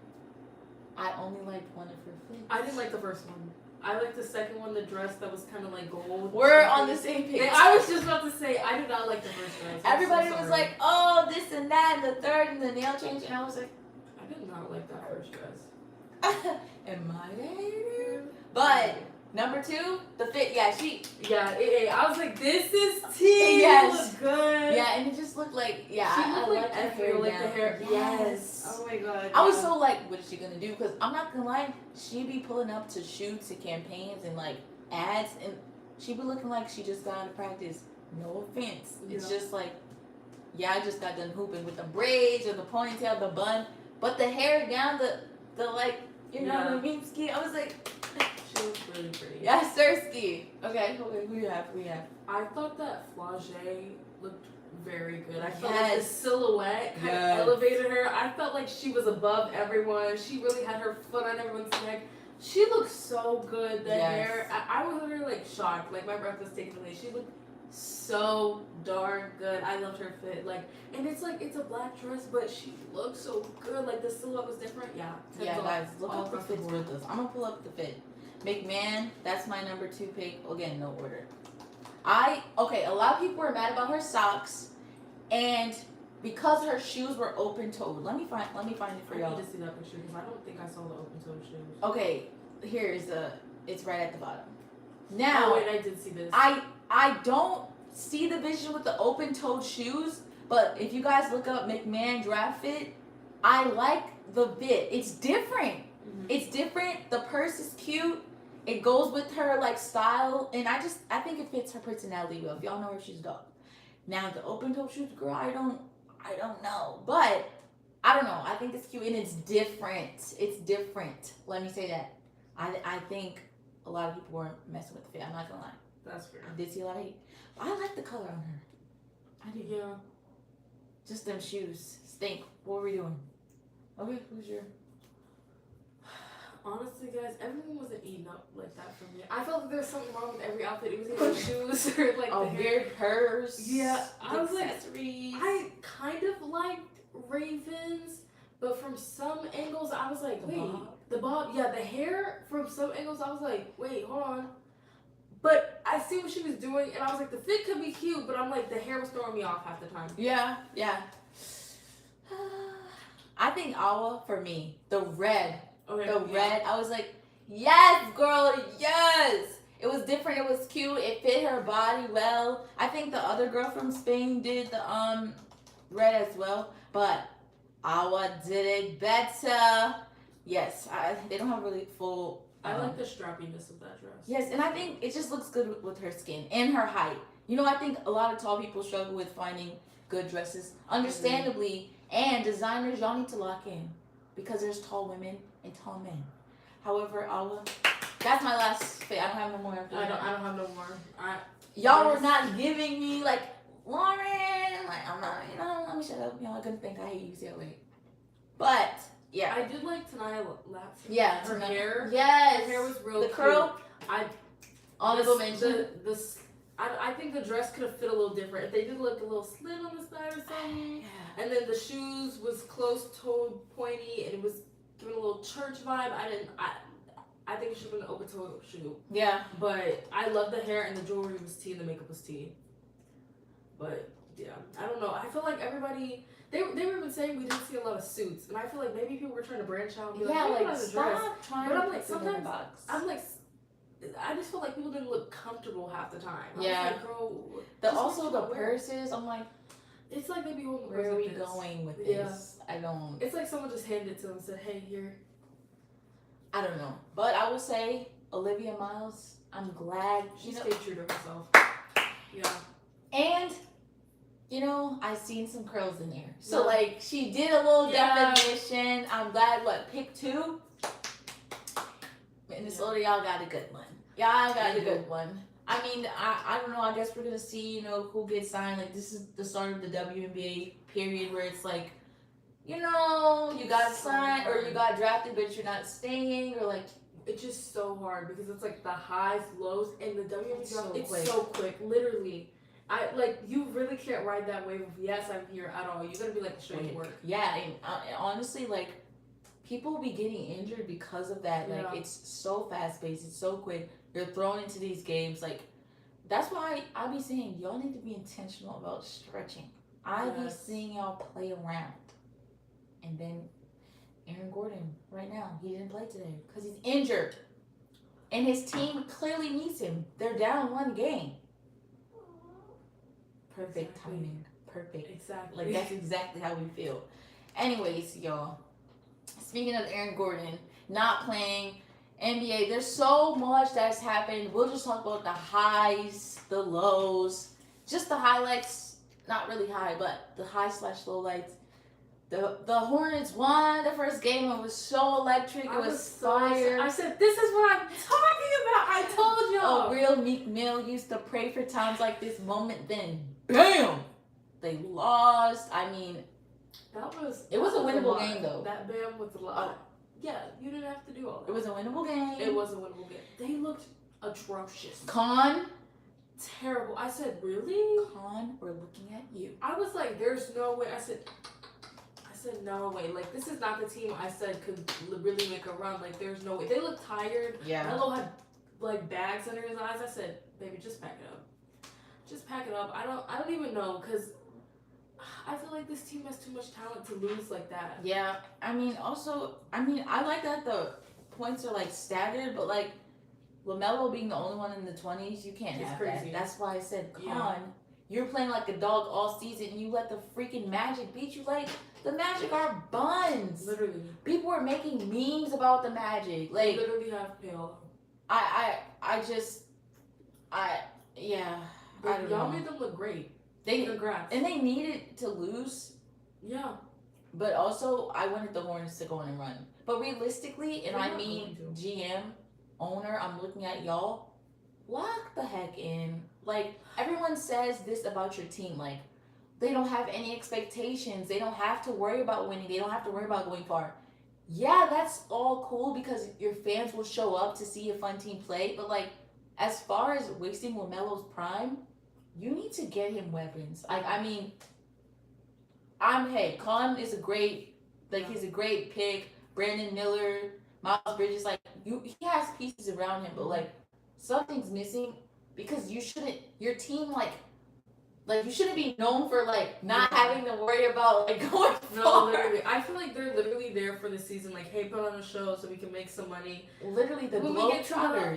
I only liked one of her flicks. I didn't like the first one. I liked the second one, the dress that was kind of like gold. We're on the same page. I was just about to say, I did not like the first dress. I'm Everybody so was sorry. like, oh, this and that, and the third, and the nail change, and I was like, I did not like that first dress. am I the hater? But number 2, the fit, yeah, I was like, this is tea. Yes. Look good. yeah, and it just looked like, yeah, She I looked like like the Effie, hair like down. the hair. Yes. Oh my god. I was so like, what is she gonna do? Because I'm not gonna lie, she be pulling up to shoots and campaigns and like ads, and she be looking like she just got out of practice. No offense. It's Yeah. just like, yeah, I just got done hooping with the braids or the ponytail, the bun, but the hair down, the like, you know what I mean, ski. I was like, She looks really pretty. yes, Sirski. Okay, who you have? I thought that Flau'jae looked very good. I felt like the Yes. silhouette kind Yes. of elevated her. I felt like she was above everyone. She really had her foot on everyone's neck. She looked so good. The Yes. hair, I was literally like shocked. Like my breath was taken away. She looked so darn good. I loved her fit. Like, and it's like it's a black dress, but she looked so good. Like the silhouette was different. Yeah. Yeah, guys, look all up the across the fits board. with us. I'm gonna pull up the fit. McMahon, that's my number 2 pick. Again, no order. A lot of people were mad about her socks, and because her shoes were open toed. Let me find it for I y'all. need to see that picture because I don't think I saw the open toe shoes. Okay, it's right at the bottom. Now, Oh wait, I did see this. I don't see the vision with the open toed shoes, but if you guys look up McMahon draft fit, I like the fit. It's different. Mhm. It's different. The purse is cute. It goes with her like style, and I think it fits her personality well. If y'all know her, she's a dog. Now the open toe shoes, girl, I don't know, but I don't know. I think it's cute and it's different. It's different. Let me say that. I think a lot of people weren't messing with the fit. I'm not gonna lie. That's fair. I did see a lot of hate. But I like the color on her. I do. Yeah. Just them shoes stink. What were we doing? Okay, who's your? Honestly, guys, everyone wasn't eating up like that for me. I felt like there was something wrong with every outfit. It was either the shoes or like A the hair. weird purse. Yeah, I was like, accessories. I kind of liked Ravens, but from some angles, I was like, wait, the bob, yeah, the hair. From some angles, I was like, wait, hold on. But I see what she was doing, and I was like, the fit could be cute, but I'm like, the hair was throwing me off half the time. Yeah. I think Awa for me, the red. Okay. The red, I was like, yes, girl, yes. It was different. It was cute. It fit her body well. I think the other girl from Spain did the red as well, but Awa did it better. Yes, they don't have really full. I like the strappiness of that dress. Yes, and I think it just looks good with her skin and her height. You know, I think a lot of tall people struggle with finding good dresses, understandably. And designers, y'all need to lock in because there's tall women and tall men. However, that's my last fit. I don't have no more. I don't have no more. Y'all were not giving me like Lauren. Like I'm not. You know, let me shut up. Y'all gonna think I hate UCLA. But yeah, I did like Tanaya Latson. Yeah, her hair. Yes, Her hair was real. The cute. curl. Honorable mention. I think the dress could have fit a little different. If they did look a little slit on the side or something. Yeah. And then the shoes was close-toed, pointy, and it was giving a little church vibe. I think it should have been an open-toe shoe. Yeah. But I love the hair, and the jewelry was tea, and the makeup was tea. But yeah, I don't know. I feel like everybody they were even saying we didn't see a lot of suits, and I feel like maybe people were trying to branch out. And be like stop trying but to I'm like, put them in a sometimes box. I'm like, I just feel like people didn't look comfortable half the time. I was like, girl, also the purses. I'm like, it's like they be holding. Where are we going with this? I don't. It's like someone just handed it to them and said, "Hey, here." I don't know, but I will say Olivia Miles. I'm glad she stayed true to herself. Yeah. And you know, I seen some curls in there, so like she did a little definition. I'm glad. What, pick 2? And this older y'all got a good one. Y'all got a good one. I mean, I don't know. I guess we're gonna see, you know, who gets signed. Like this is the start of the WNBA period where it's like, you know, you got signed or you got drafted, but you're not staying, or like it's just so hard because it's like the highs, lows, and the WNBA draft. It's so quick, literally. You really can't ride that wave of yes, I'm here at all. You gotta be like straight to work. Yeah, and honestly, like people will be getting injured because of that. Like it's so fast paced, it's so quick. You're thrown into these games. Like that's why I be saying y'all need to be intentional about stretching. I be seeing y'all play around, and then Aaron Gordon right now he didn't play today because he's injured, and his team clearly needs him. They're down 1 game. Perfect timing. Perfect. Exactly. Like that's exactly how we feel. Anyways, y'all. Speaking of Aaron Gordon not playing NBA, there's so much that's happened. We'll just talk about the highs, the lows, just the highlights. Not really high, but the high/lowlights. The Hornets won the first game. It was so electric. It was fire. I said, this is what I'm talking about. I told y'all. A real Meek Mill used to pray for times like this moment. Then, bam! They lost. I mean, it was a winnable game, though. That bam was a lot. Yeah, you didn't have to do all that. It was a winnable game. It was a winnable game. They looked atrocious. Con. Terrible. I said, really? Con, we're looking at you. I was like, there's no way. I said, no way. Like, this is not the team I said could really make a run. Like, there's no way. They look tired. Yeah. Melo had, like, bags under his eyes. I said, baby, just pack it up. Just pack it up. I don't even know, because I feel like this team has too much talent to lose like that. Yeah. I mean, I like that the points are, like, staggered, but, like, LaMelo being the only one in the 20s, you can't have crazy. That. That's why I said, Con, you're playing like a dog all season, and you let the freaking Magic beat you. Like, the Magic are buns. Literally. People are making memes about the Magic. Like, they literally have pale. Yeah. Y'all made them look great. Congrats. And they needed to lose. Yeah. But also, I wanted the Hornets to go on and run. But realistically, and I mean GM, owner, I'm looking at y'all, lock the heck in. Like, everyone says this about your team. Like, they don't have any expectations. They don't have to worry about winning. They don't have to worry about going far. Yeah, that's all cool because your fans will show up to see a fun team play. But, like, as far as wasting LaMelo's prime, you need to get him weapons. Like, I mean, Con is a great, like, he's a great pick. Brandon Miller, Miles Bridges, like, he has pieces around him, but, like, something's missing because your team, you shouldn't be known for, like, not having to worry about, like, going far. Literally. I feel like they're literally there for the season. Like, hey, put on a show so we can make some money. Literally, the Globetrotters.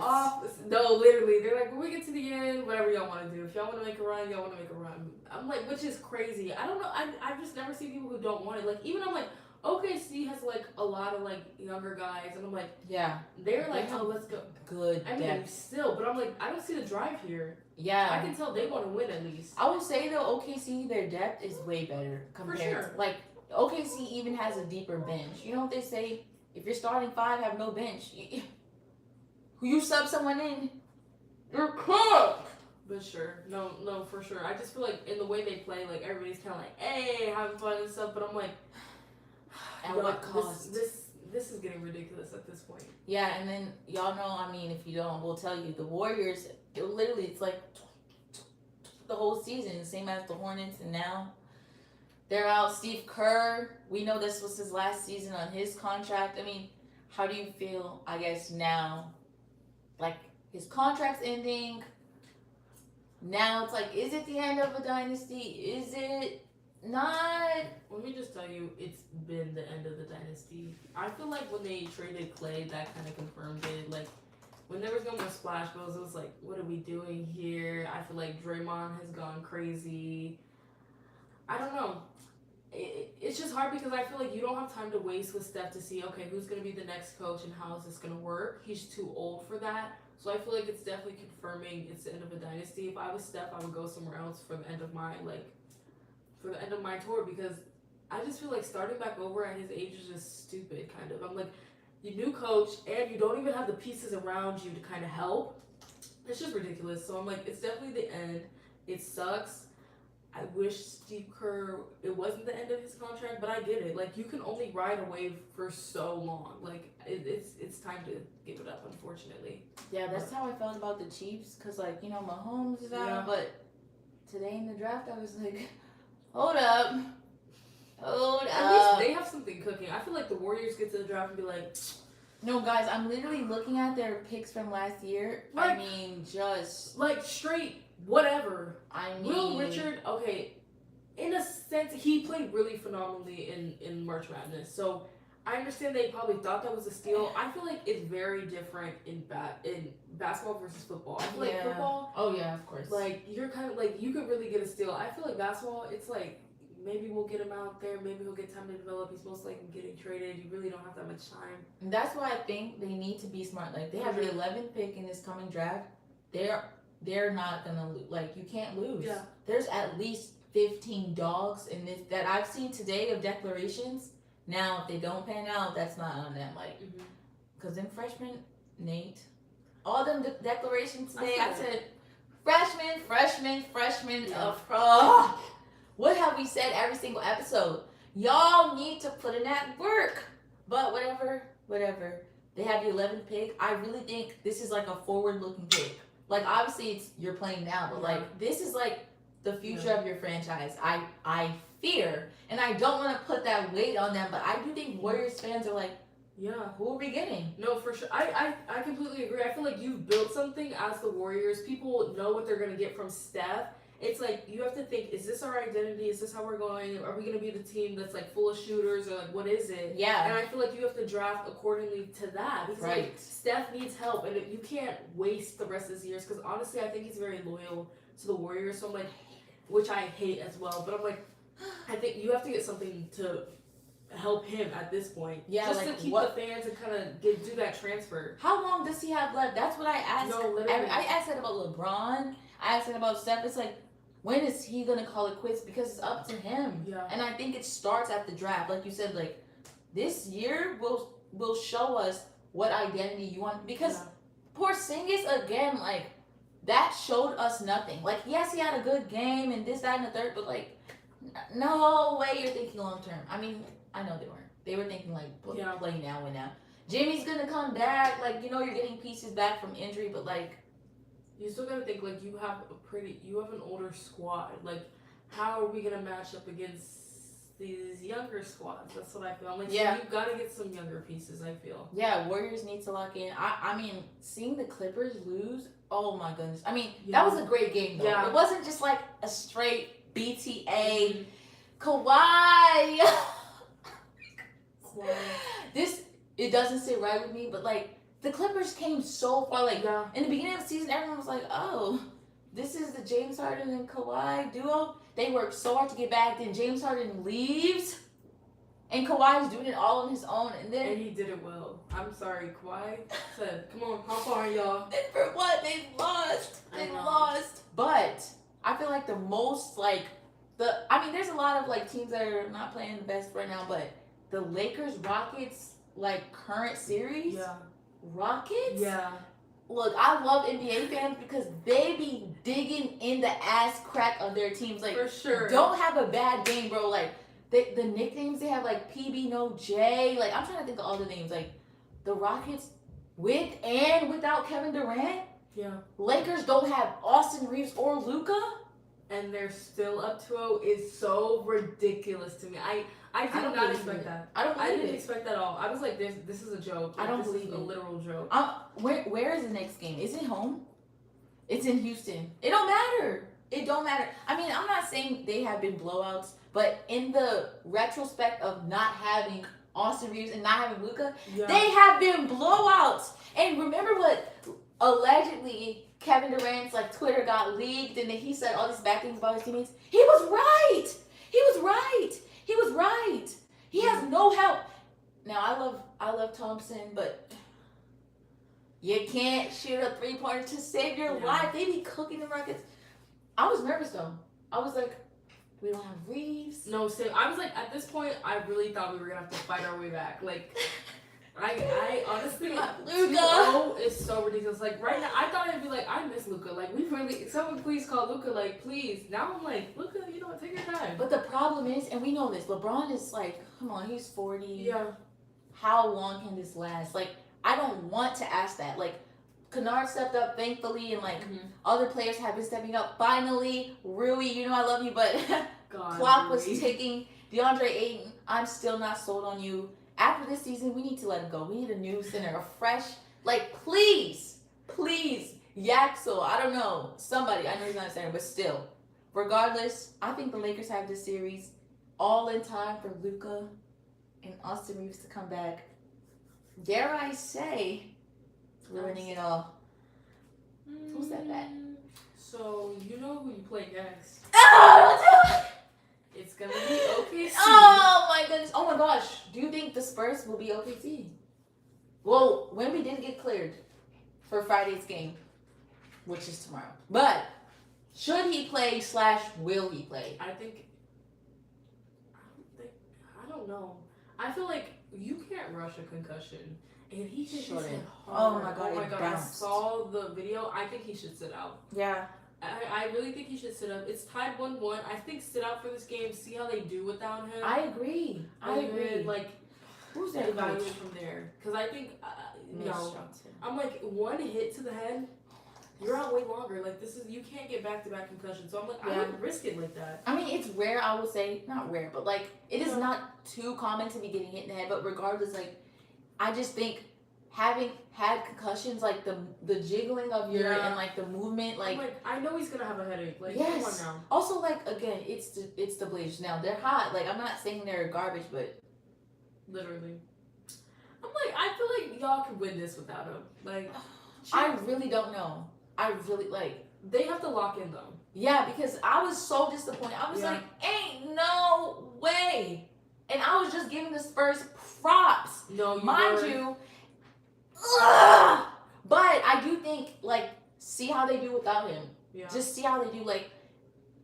No, literally. They're like, when we get to the end, whatever y'all want to do. If y'all want to make a run, y'all want to make a run. I'm like, which is crazy. I don't know. I've just never seen people who don't want it. Like, even I'm like, OKC has like a lot of like younger guys, and I'm like, Yeah. they're like, oh, let's go. Good I mean, depth. still, but I'm like, I don't see the drive here. Yeah. I can tell they want to win at least. I would say though, OKC, their depth is way better compared sure. to, like, OKC even has a deeper bench. You know what they say? If you're starting 5, have no bench. You sub someone in, you're cooked. But sure, no, for sure. I just feel like in the way they play, like everybody's kind of like, hey, having fun and stuff. But I'm like, at what cost? This is getting ridiculous at this point. Yeah, and then y'all know. I mean, if you don't, we'll tell you. The Warriors, it's like the whole season, same as the Hornets, and now they're out. Steve Kerr, we know this was his last season on his contract. I mean, how do you feel? I guess now, like his contract's ending. Now it's like, is it the end of a dynasty? Is it not? Let me just tell you, it's been the end of the dynasty. I feel like when they traded Clay, that kind of confirmed it. Like, when there was no more splash bills, it was like, what are we doing here? I feel like Draymond has gone crazy. I don't know. It's just hard because I feel like you don't have time to waste with Steph to see, okay, who's going to be the next coach and how is this going to work? He's too old for that. So I feel like it's definitely confirming it's the end of a dynasty. If I was Steph, I would go somewhere else for the end of my tour, because I just feel like starting back over at his age is just stupid, kind of. I'm like, you new coach and you don't even have the pieces around you to kind of help. It's just ridiculous. So I'm like, it's definitely the end. It sucks. I wish Steve Kerr, it wasn't the end of his contract, but I get it. Like, you can only ride a wave for so long. Like, it's time to give it up, unfortunately. Yeah, that's how I felt about the Chiefs, because, like, you know, Mahomes is out, Yeah. but today in the draft, I was like, hold up. At least they have something cooking. I feel like the Warriors get to the draft and be like, no, guys, I'm literally looking at their picks from last year. Like, I mean, just... like, straight whatever. I mean... Will Richard, okay, in a sense, he played really phenomenally in March Madness. So I understand they probably thought that was a steal. I feel like it's very different in basketball versus football. I feel like football... Oh, yeah, of course. Like, you're kind of, like, you could really get a steal. I feel like basketball, it's like, maybe we'll get him out there. Maybe he'll get time to develop. He's most likely getting traded. You really don't have that much time. And that's why I think they need to be smart. Like, they have the 11th pick in this coming draft. They're not going to lose. Like, you can't lose. Yeah. There's at least 15 dogs in this that I've seen today of declarations. Now, if they don't pan out, that's not on them. Like, because them freshmen, Nate, all them declarations today, I said, freshman. Yeah. What have we said every single episode? Y'all need to put in that work. But whatever. They have the 11th pick. I really think this is like a forward-looking pick. Like, obviously, you're playing now, but like, this is like the future of your franchise. I fear, and I don't want to put that weight on them, but I do think Warriors fans are like, yeah, who are we getting? No, for sure. I completely agree. I feel like you've built something as the Warriors. People know what they're going to get from Steph. It's like, you have to think, is this our identity? Is this how we're going? Are we going to be the team that's like full of shooters, or like, what is it? Yeah. And I feel like you have to draft accordingly to that. Because like, Steph needs help, and you can't waste the rest of his years, because honestly, I think he's very loyal to the Warriors. So I'm like, which I hate as well, but I'm like, I think you have to get something to help him at this point. Yeah, just like to keep the fans and kind of do that transfer. How long does he have left? That's what I asked. No, literally. I asked that about LeBron. I asked that about Steph. It's like, when is he gonna call it quits? Because it's up to him. Yeah. And I think it starts at the draft, like you said. Like, this year will show us what identity you want. Because Porzingis, again, like, that showed us nothing. Like, yes, he had a good game and this, that, and the third, but like, no way you're thinking long term. I mean, I know they weren't. They were thinking like, play now, win now. Jimmy's gonna come back. Like, you know, you're getting pieces back from injury, but like, you still gotta think, like, you have an older squad. Like, how are we gonna match up against these younger squads? That's what I feel. I'm like, so you gotta get some younger pieces, I feel. Yeah, Warriors need to lock in. I mean, seeing the Clippers lose, oh my goodness. I mean, that was a great game though. Yeah. It wasn't just like a straight BTA. Kawhi. It doesn't sit right with me, but like, the Clippers came so far. Like, in the beginning of the season, everyone was like, oh, this is the James Harden and Kawhi duo. They worked so hard to get back. Then James Harden leaves. And Kawhi's doing it all on his own. And then he did it well. I'm sorry, Kawhi said, "Come on, hop on, y'all." And for what? They lost. They lost. But I feel like the most there's a lot of like teams that are not playing the best right now, but the Lakers Rockets current series. Yeah. Rockets? Yeah. Look, I love NBA fans because they be digging in the ass crack of their teams. Like, for sure. Don't have a bad game, bro. Like, the nicknames they have, like PB No J. Like, I'm trying to think of all the names. Like, the Rockets with and without Kevin Durant. Yeah. Lakers don't have Austin Reeves or Luka. And they're still up 2-0 is so ridiculous to me. I did not expect that. I didn't expect that at all. I was like, this is a joke. I don't believe believe it. A it. literal joke. Where is the next game? Is it home? It's in Houston. It don't matter. It don't matter. I mean, I'm not saying they have been blowouts, but in the retrospect of not having Austin Reeves and not having Luka, they have been blowouts. And remember what allegedly Kevin Durant's Twitter got leaked, and then he said all these bad things about his teammates. He was right. He was right. He was right. He has no help. Now I love Thompson, but you can't shoot a 3-pointer to save your life. They be cooking the Rockets. I was nervous though. I was like, we don't have Reeves. No, same. I was like, at this point, I really thought we were gonna have to fight our way back. Like, I honestly, Luka is so ridiculous. Like right now, I thought it'd be like, I miss Luka. Like we really, someone please call Luka. Like please. Now I'm like, Luka, you know what? Take your time. But the problem is, and we know this, LeBron is like, come on, he's 40. Yeah. How long can this last? Like, I don't want to ask that. Like, Kennard stepped up, thankfully, and other players have been stepping up. Finally, Rui, you know I love you, but clock was ticking. DeAndre Ayton, I'm still not sold on you. After this season, we need to let him go. We need a new center, a fresh, please, Yaxel, I don't know, somebody. I know he's not a center, but still. Regardless, I think the Lakers have this series all in time for Luka and Austin Reeves to come back. Dare I say, ruining it all. Who's that at? So, you know who you play next. Oh, it's going to be OKC. Oh, my goodness. Oh, my gosh. Do you think the Spurs will be OKC? Well, Wemby did get cleared for Friday's game, which is tomorrow. But should he play / will he play? I don't know. I feel like you can't rush a concussion. And he hit his head hard. Oh my god, I saw the video. I think he should sit out. Yeah. I really think he should sit up. It's tied 1-1. I think sit out for this game, see how they do without him. I agree. Who's that evaluate from there? Because I think, no. I'm like, one hit to the head, you're out way longer. Like, you can't get back-to-back concussions. So I'm like, I wouldn't risk it like that. I mean, it's rare, I would say. Not rare, but it is not too common to be getting hit in the head. But regardless, I just think having had concussions, the jiggling of your and the movement, I know he's gonna have a headache. Yes. Come on now. Also, again, it's the Blazers now. They're hot. I'm not saying they're garbage, but literally, I'm like, I feel like y'all could win this without him. I really don't know. I really they have to lock in though. Yeah, because I was so disappointed. I was like, ain't no way. And I was just giving the Spurs props. No, you mind you. Ugh! But I do think, see how they do without him. Yeah. Just see how they do.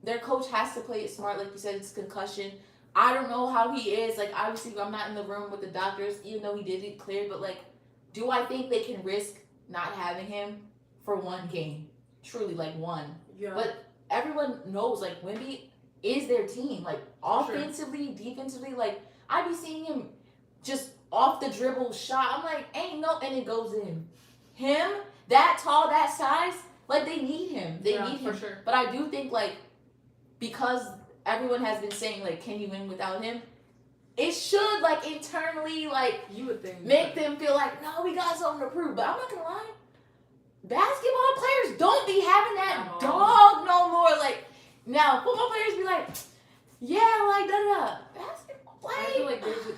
Their coach has to play it smart. Like you said, it's concussion. I don't know how he is. Obviously, I'm not in the room with the doctors, even though he did get cleared. But, do I think they can risk not having him for one game? Truly, one. Yeah. But everyone knows, Wemby is their team. Offensively, defensively, I be seeing him just off the dribble shot. I'm like, ain't no, and it goes in. Him, that tall, that size, they need him. They need him. For sure. But I do think, because everyone has been saying, can you win without him? It should, internally, you would think, make them feel no, we got something to prove. But I'm not gonna lie. Basketball players don't be having that dog no more. Now, football players be da-da-da. Basketball players. I feel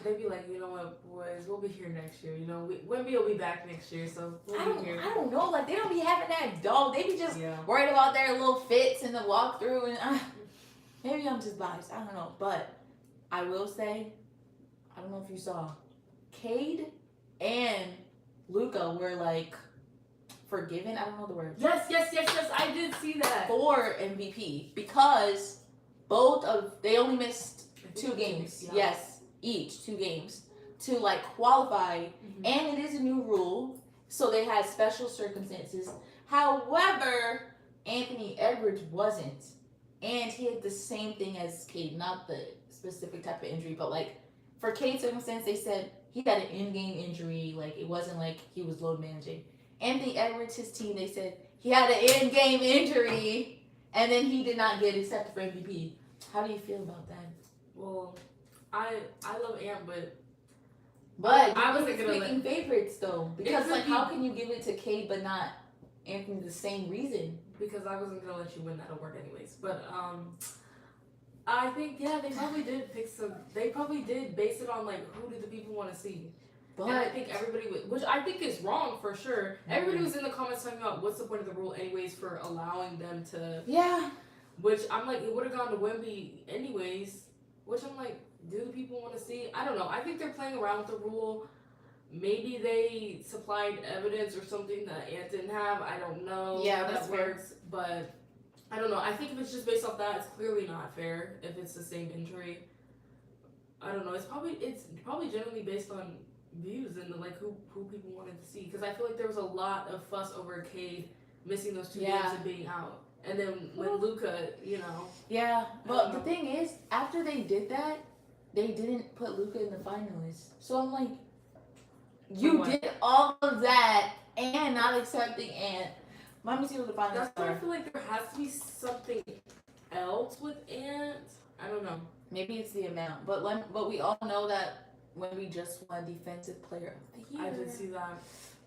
they'd be you know what, boys, we'll be here next year. You know, Wemby will be back next year, so we'll be here. I don't know. They don't be having that dog. They be just worried about their little fits in the walkthrough. And maybe I'm just biased. I don't know. But I will say, I don't know if you saw, Cade and Luca were like forgiven. I don't know the word. Yes. I did see that. For MVP because they only missed 2 games. Yeah. Yes, each 2 games to like qualify, and it is a new rule, so they had special circumstances. However, Anthony Edwards wasn't, and he had the same thing as Cade, not the specific type of injury, but like for Cade's circumstance, they said he had an in-game injury, like it wasn't like he was load managing. Anthony Edwards, his team, they said he had an in-game injury, and then he did not get accepted for MVP. How do you feel about that? Well, I love Ant, but I wasn't gonna picking favorites though, because like how can you give it to Cade but not Anthony the same reason? Because I wasn't gonna let you win that award anyways. But I think they probably did pick some. They probably did base it on like who do the people want to see. But and I think everybody would, which I think is wrong for sure. Everybody was in the comments talking about what's the point of the rule anyways for allowing them to. Yeah. Which I'm like, it would have gone to Wemby anyways. Which I'm like, do the people want to see? I don't know. I think they're playing around with the rule. Maybe they supplied evidence or something that Ant didn't have. I don't know. Yeah, how that's that works. But I don't know. I think if it's just based off that, it's clearly not fair. If it's the same injury, I don't know. It's probably generally based on views and like who people wanted to see. Because I feel like there was a lot of fuss over Cade missing those 2 games and being out. And then with Luca, Yeah, but the thing is, after they did that, they didn't put Luca in the finalists. So I'm like, you did all of that and not accepting Ant. Let me see what the finalists That's why are. I feel like there has to be something else with Ant. I don't know. Maybe it's the amount, but we all know that when we just won Defensive Player of the Year. I did see that.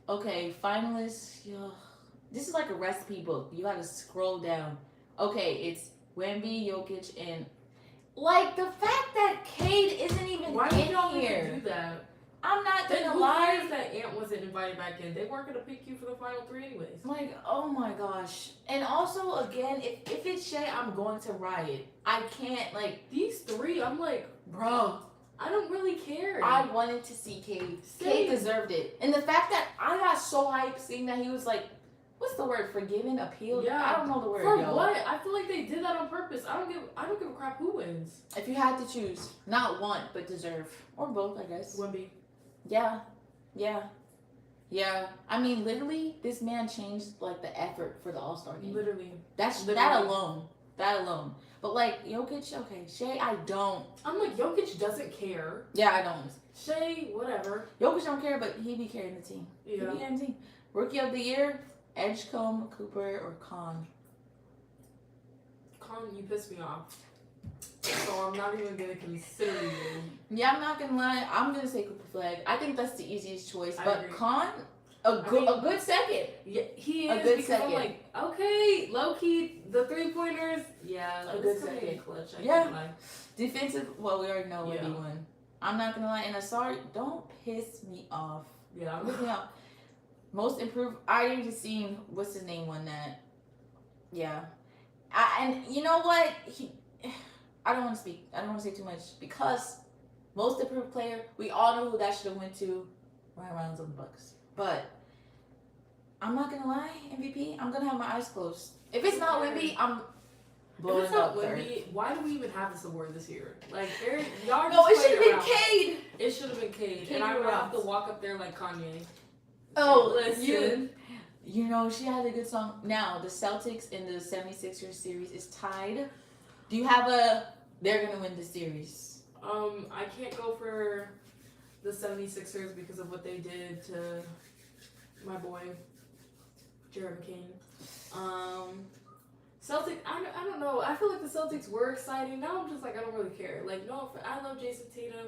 Okay, finalists. This is like a recipe book. You gotta scroll down. Okay, it's Wemby, Jokic, and like the fact that Cade isn't even Why did y'all here. do that? I'm not gonna Who lie. cares that Ant wasn't invited back in? They weren't gonna pick you for the final 3 anyways. Like, oh my gosh. And also, again, if it's Shea, I'm going to riot. I can't, like, These 3, I'm like, bro. I don't really care. I wanted to see Cade. Cade deserved it. And the fact that I got so hyped seeing that he was like, what's the word? Forgiven? Appealed? Yeah. I don't know the word. For yo. what? I feel like they did that on purpose. I don't give a crap who wins. If you had to choose, not one, but deserve. Or both, I guess. Wemby. Yeah. I mean, literally, this man changed like the effort for the All-Star game. Literally. That alone. But like Jokic, okay, Shea, I don't. I'm like, Jokic doesn't care. Yeah, I don't. Shea, whatever. Jokic don't care, but he be carrying the team. Yeah. He be carrying the team. Rookie of the Year, Edgecombe, Cooper, or Khan. Con, you piss me off. So I'm not even gonna consider you. Yeah, I'm not gonna lie. I'm gonna say Cooper Flag. I think that's the easiest choice. I But agree. Khan, a good second. Yeah, he A is good because second. I'm like, okay, low key, the 3-pointers. Yeah, A it's good coming in second. clutch. I Yeah. can't lie. Defensive. Well, we already know what Yeah. he won. I'm not gonna lie. And Asari, don't piss me off. Yeah. Piss me off. Most improved. I already seen what's his name won that. Yeah. And you know what? I don't want to speak. I don't want to say too much because most improved player. We all know who that should have went to. Ryan Reynolds on the Bucks. But I'm not gonna lie. MVP. I'm gonna have my eyes closed. If it's not Wemby, I'm If blowing it's not up third. Wemby, why do we even have this award this year? Like, y'all No, just it should have playing been around. Cade. It should have been Cade. Cade And I would have Rounds. to walk up there like Kanye. Oh, Listen. You know, she had a good song. Now, the Celtics in the 76ers series is tied. Do you have they're going to win the series? I can't go for the 76ers because of what they did to my boy, Jared McCain. Celtics, I don't know. I feel like the Celtics were exciting. Now I'm just like, I don't really care. Like, no, I love Jason Tatum.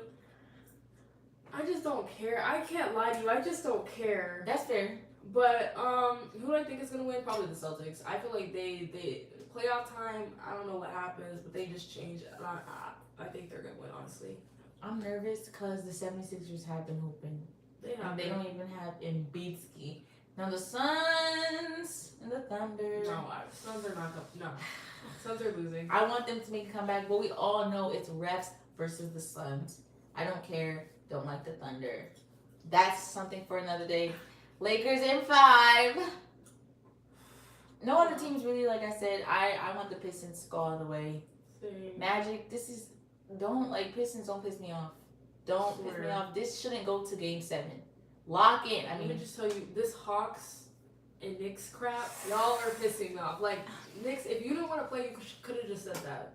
I just don't care. I can't lie to you. I just don't care. That's fair. But who do I think is gonna win? Probably the Celtics. I feel like they playoff time. I don't know what happens, but they just change. I think they're gonna win. Honestly, I'm nervous because the 76ers have been hoping. they have. They don't even have Embiid. Now the Suns and the Thunder. No, Suns are not. No, Suns are losing. I want them to make a comeback, but we all know it's refs versus the Suns. I don't care. Don't like the Thunder. That's something for another day. Lakers in 5. No other teams really, like I said. I want the Pistons to go all the way. Same. Magic, Pistons don't piss me off. Don't piss me off. This shouldn't go to game 7. Lock in. Let me just tell you, this Hawks and Knicks crap, y'all are pissing me off. Like, Knicks, if you didn't want to play, you could have just said that.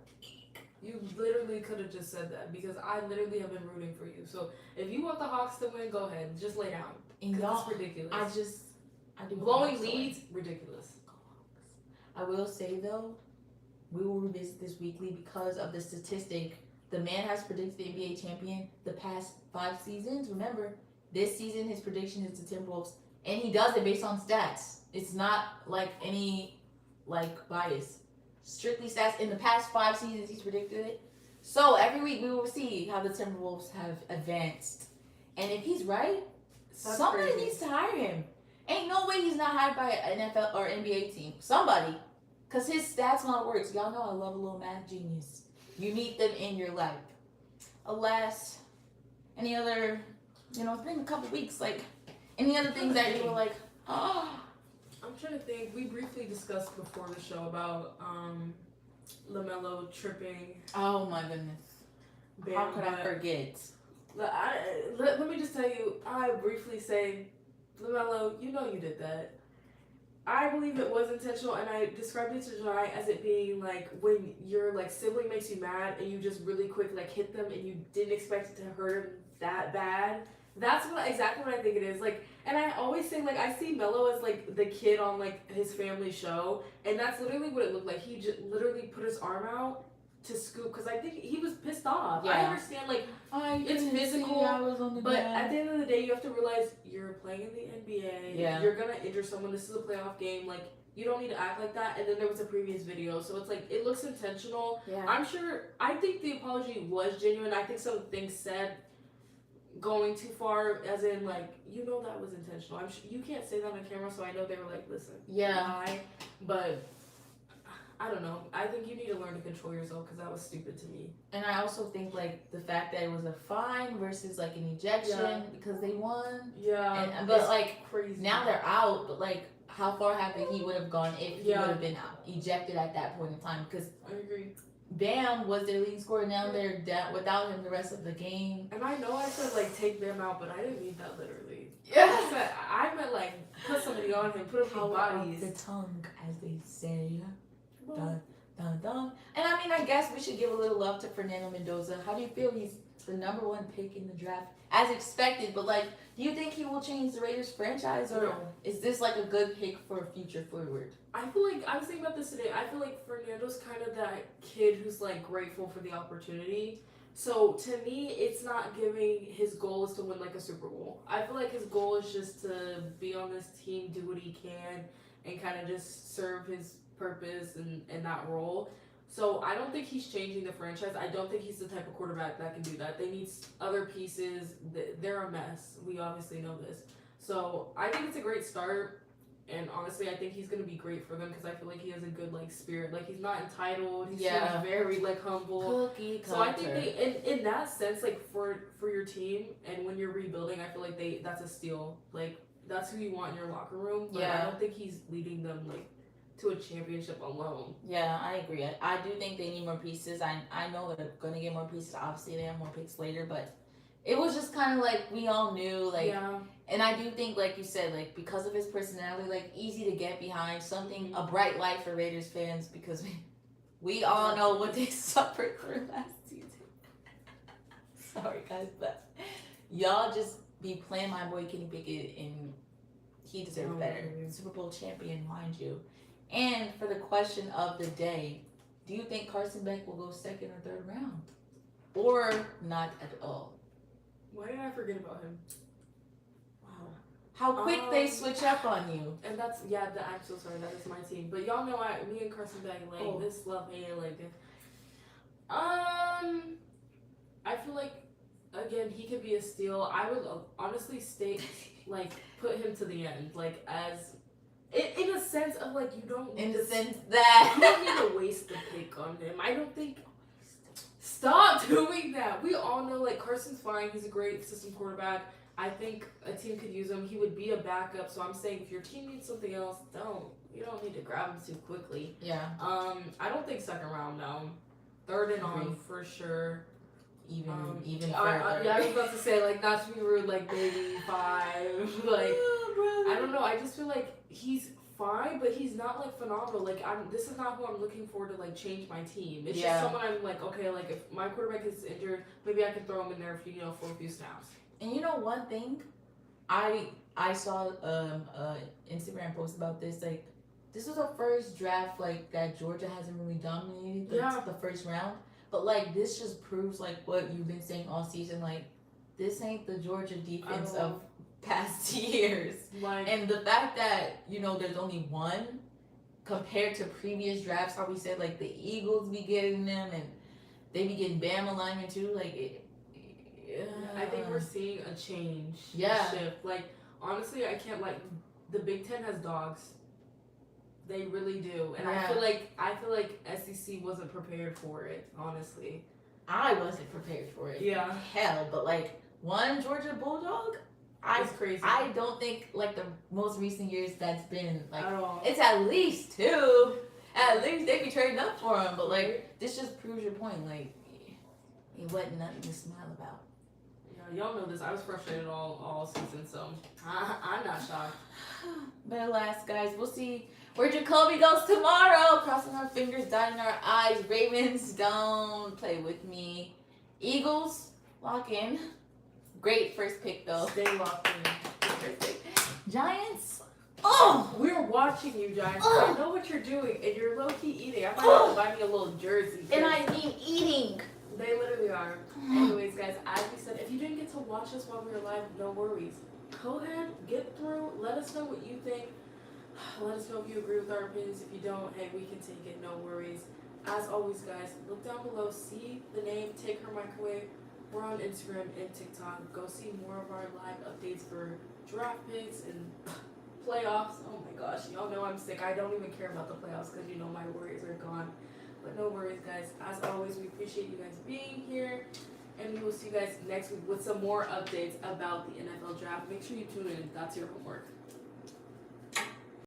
You literally could have just said that because I literally have been rooting for you. So if you want the Hawks to win, go ahead. Just lay down. Because it's ridiculous. I do. Blowing leads, ridiculous. I will say though, we will revisit this weekly because of the statistic. The man has predicted the NBA champion the past 5 seasons. Remember, this season his prediction is the Timberwolves, and he does it based on stats. It's not like any bias. Strictly stats. In the past 5 seasons, he's predicted it. So every week we will see how the Timberwolves have advanced, and if he's right, somebody needs to hire him. Ain't no way he's not hired by an NFL or NBA team. Somebody. Because his stats not works. Y'all know I love a little math genius. You need them in your life. Alas, any other, it's been a couple weeks. Like, any other things that you were like, oh. I'm trying to think. We briefly discussed before the show about LaMelo tripping. Oh my goodness. How could I forget? Let me just tell you, I briefly say, LaMelo, you know you did that. I believe it was intentional, and I described it to Jai as it being like when your sibling makes you mad and you just really quick hit them and you didn't expect it to hurt them that bad. That's exactly what I think it is. And I always say I see Melo as the kid on his family show, and that's literally what it looked like. He just literally put his arm out to scoop because I think he was pissed off. Yeah. I understand it's physical, but at the end of the day, you have to realize you're playing in the NBA. Yeah. You're gonna injure someone. This is a playoff game. You don't need to act like that. And then there was a previous video, so it's it looks intentional. Yeah. I think the apology was genuine. I think some things said going too far, as in that was intentional. You can't say that on camera, so I know they were listen. Yeah. But I don't know. I think you need to learn to control yourself because that was stupid to me. And I also think the fact that it was a fine versus an ejection because they won. Yeah. But crazy. Now they're out. But how far he would have gone if he would have been ejected at that point in time? Because I agree. Bam was their leading scorer. Now they're down without him the rest of the game. And I know I said take Bam out, but I didn't mean that literally. Yeah. I meant put somebody on him, put him in bodies. The tongue, as they say. Dun, dun, dun. And I guess we should give a little love to Fernando Mendoza. How do you feel? He's the number 1 pick in the draft, as expected. But do you think he will change the Raiders franchise, or is this a good pick for a future forward? I feel I was thinking about this today. I feel Fernando's kind of that kid who's grateful for the opportunity. So to me, it's not giving his goal is to win a Super Bowl. I feel his goal is just to be on this team, do what he can, and kind of just serve his purpose in that role. So I don't think he's changing the franchise. I don't think he's the type of quarterback that can do that. They need other pieces. They're a mess. We obviously know this. So I think it's a great start. And honestly, I think he's going to be great for them because I feel he has a good spirit. He's not entitled. He's very humble. Cookie cutter. So I think they, in that sense, for your team and when you're rebuilding, I feel that's a steal. That's who you want in your locker room. But I don't think he's leading them to a championship alone. Yeah, I agree. I do think they need more pieces. I know they're going to get more pieces. Obviously, they have more picks later, but it was just kind of we all knew, and I do think, you said, because of his personality, easy to get behind, something, a bright light for Raiders fans, because we all know what they suffered through last season. Sorry, guys, but y'all just be playing my boy Kenny Pickett, and he deserves better. Super Bowl champion, mind you. And for the question of the day, do you think Carson Beck will go 2nd or 3rd round? Or not at all? Why did I forget about him? Wow. How quick they switch up on you. And that's, I'm so sorry, that is my team. But y'all know me and Carson Beck, this love hate, I feel again, he could be a steal. I would honestly put him to the end, as... In a sense of you don't need that you don't need to waste the pick on him. I don't think Stop doing that. We all know, like, Carson's fine. He's a great system quarterback. I think a team could use him. He would be a backup. So I'm saying if your team needs something else, you don't need to grab him too quickly. Yeah. I don't think second round, no. Third and on for sure. Even further. Yeah, I was about to say, like, not to be rude, like, maybe 5. Like, I don't know. I just feel like he's fine, but he's not, like, phenomenal. Like, this is not who I'm looking for to, like, change my team. It's just someone I'm like, okay, like, if my quarterback is injured, maybe I can throw him in there for a few snaps. And you know one thing, I saw Instagram post about this. Like, this was the first draft like that Georgia hasn't really dominated the first round. But like this just proves like what you've been saying all season. Like this ain't the Georgia defense of past years. Like, and the fact that there's only one compared to previous drafts, how we said like the Eagles be getting them and they be getting Bama linemen too. Like I think we're seeing a change. Yeah. A shift. Like honestly, I can't like the Big Ten has dogs. They really do, and I feel like SEC wasn't prepared for it. Honestly, I wasn't prepared for it. Yeah, hell, but like one Georgia Bulldog, it's crazy. I don't think like the most recent years that's been like at all. It's at least 2. At least they be trading up for him, but like this just proves your point. Like it wasn't nothing to smile about. Yeah, y'all know this. I was frustrated all season, so I'm not shocked. But alas, guys, we'll see where Jacoby goes tomorrow. Crossing our fingers, dotting our I's. Ravens, don't play with me. Eagles, lock in. Great first pick, though. Stay locked in. First pick. Giants. We're watching you, Giants. I know what you're doing, and you're low-key eating. I might have to buy me a little jersey. And I mean eating. They literally are. Anyways, guys, as we said, if you didn't get to watch us while we were live, no worries. Go ahead, get through. Let us know what you think. Let us know if you agree with our opinions. If you don't, hey, we can take it. No worries. As always, guys, look down below. See the name, Take Her Microwave. We're on Instagram and TikTok. Go see more of our live updates for draft picks and playoffs. Oh my gosh, y'all know I'm sick. I don't even care about the playoffs because my worries are gone. But no worries, guys. As always, we appreciate you guys being here. And we will see you guys next week with some more updates about the NFL draft. Make sure you tune in. That's your homework.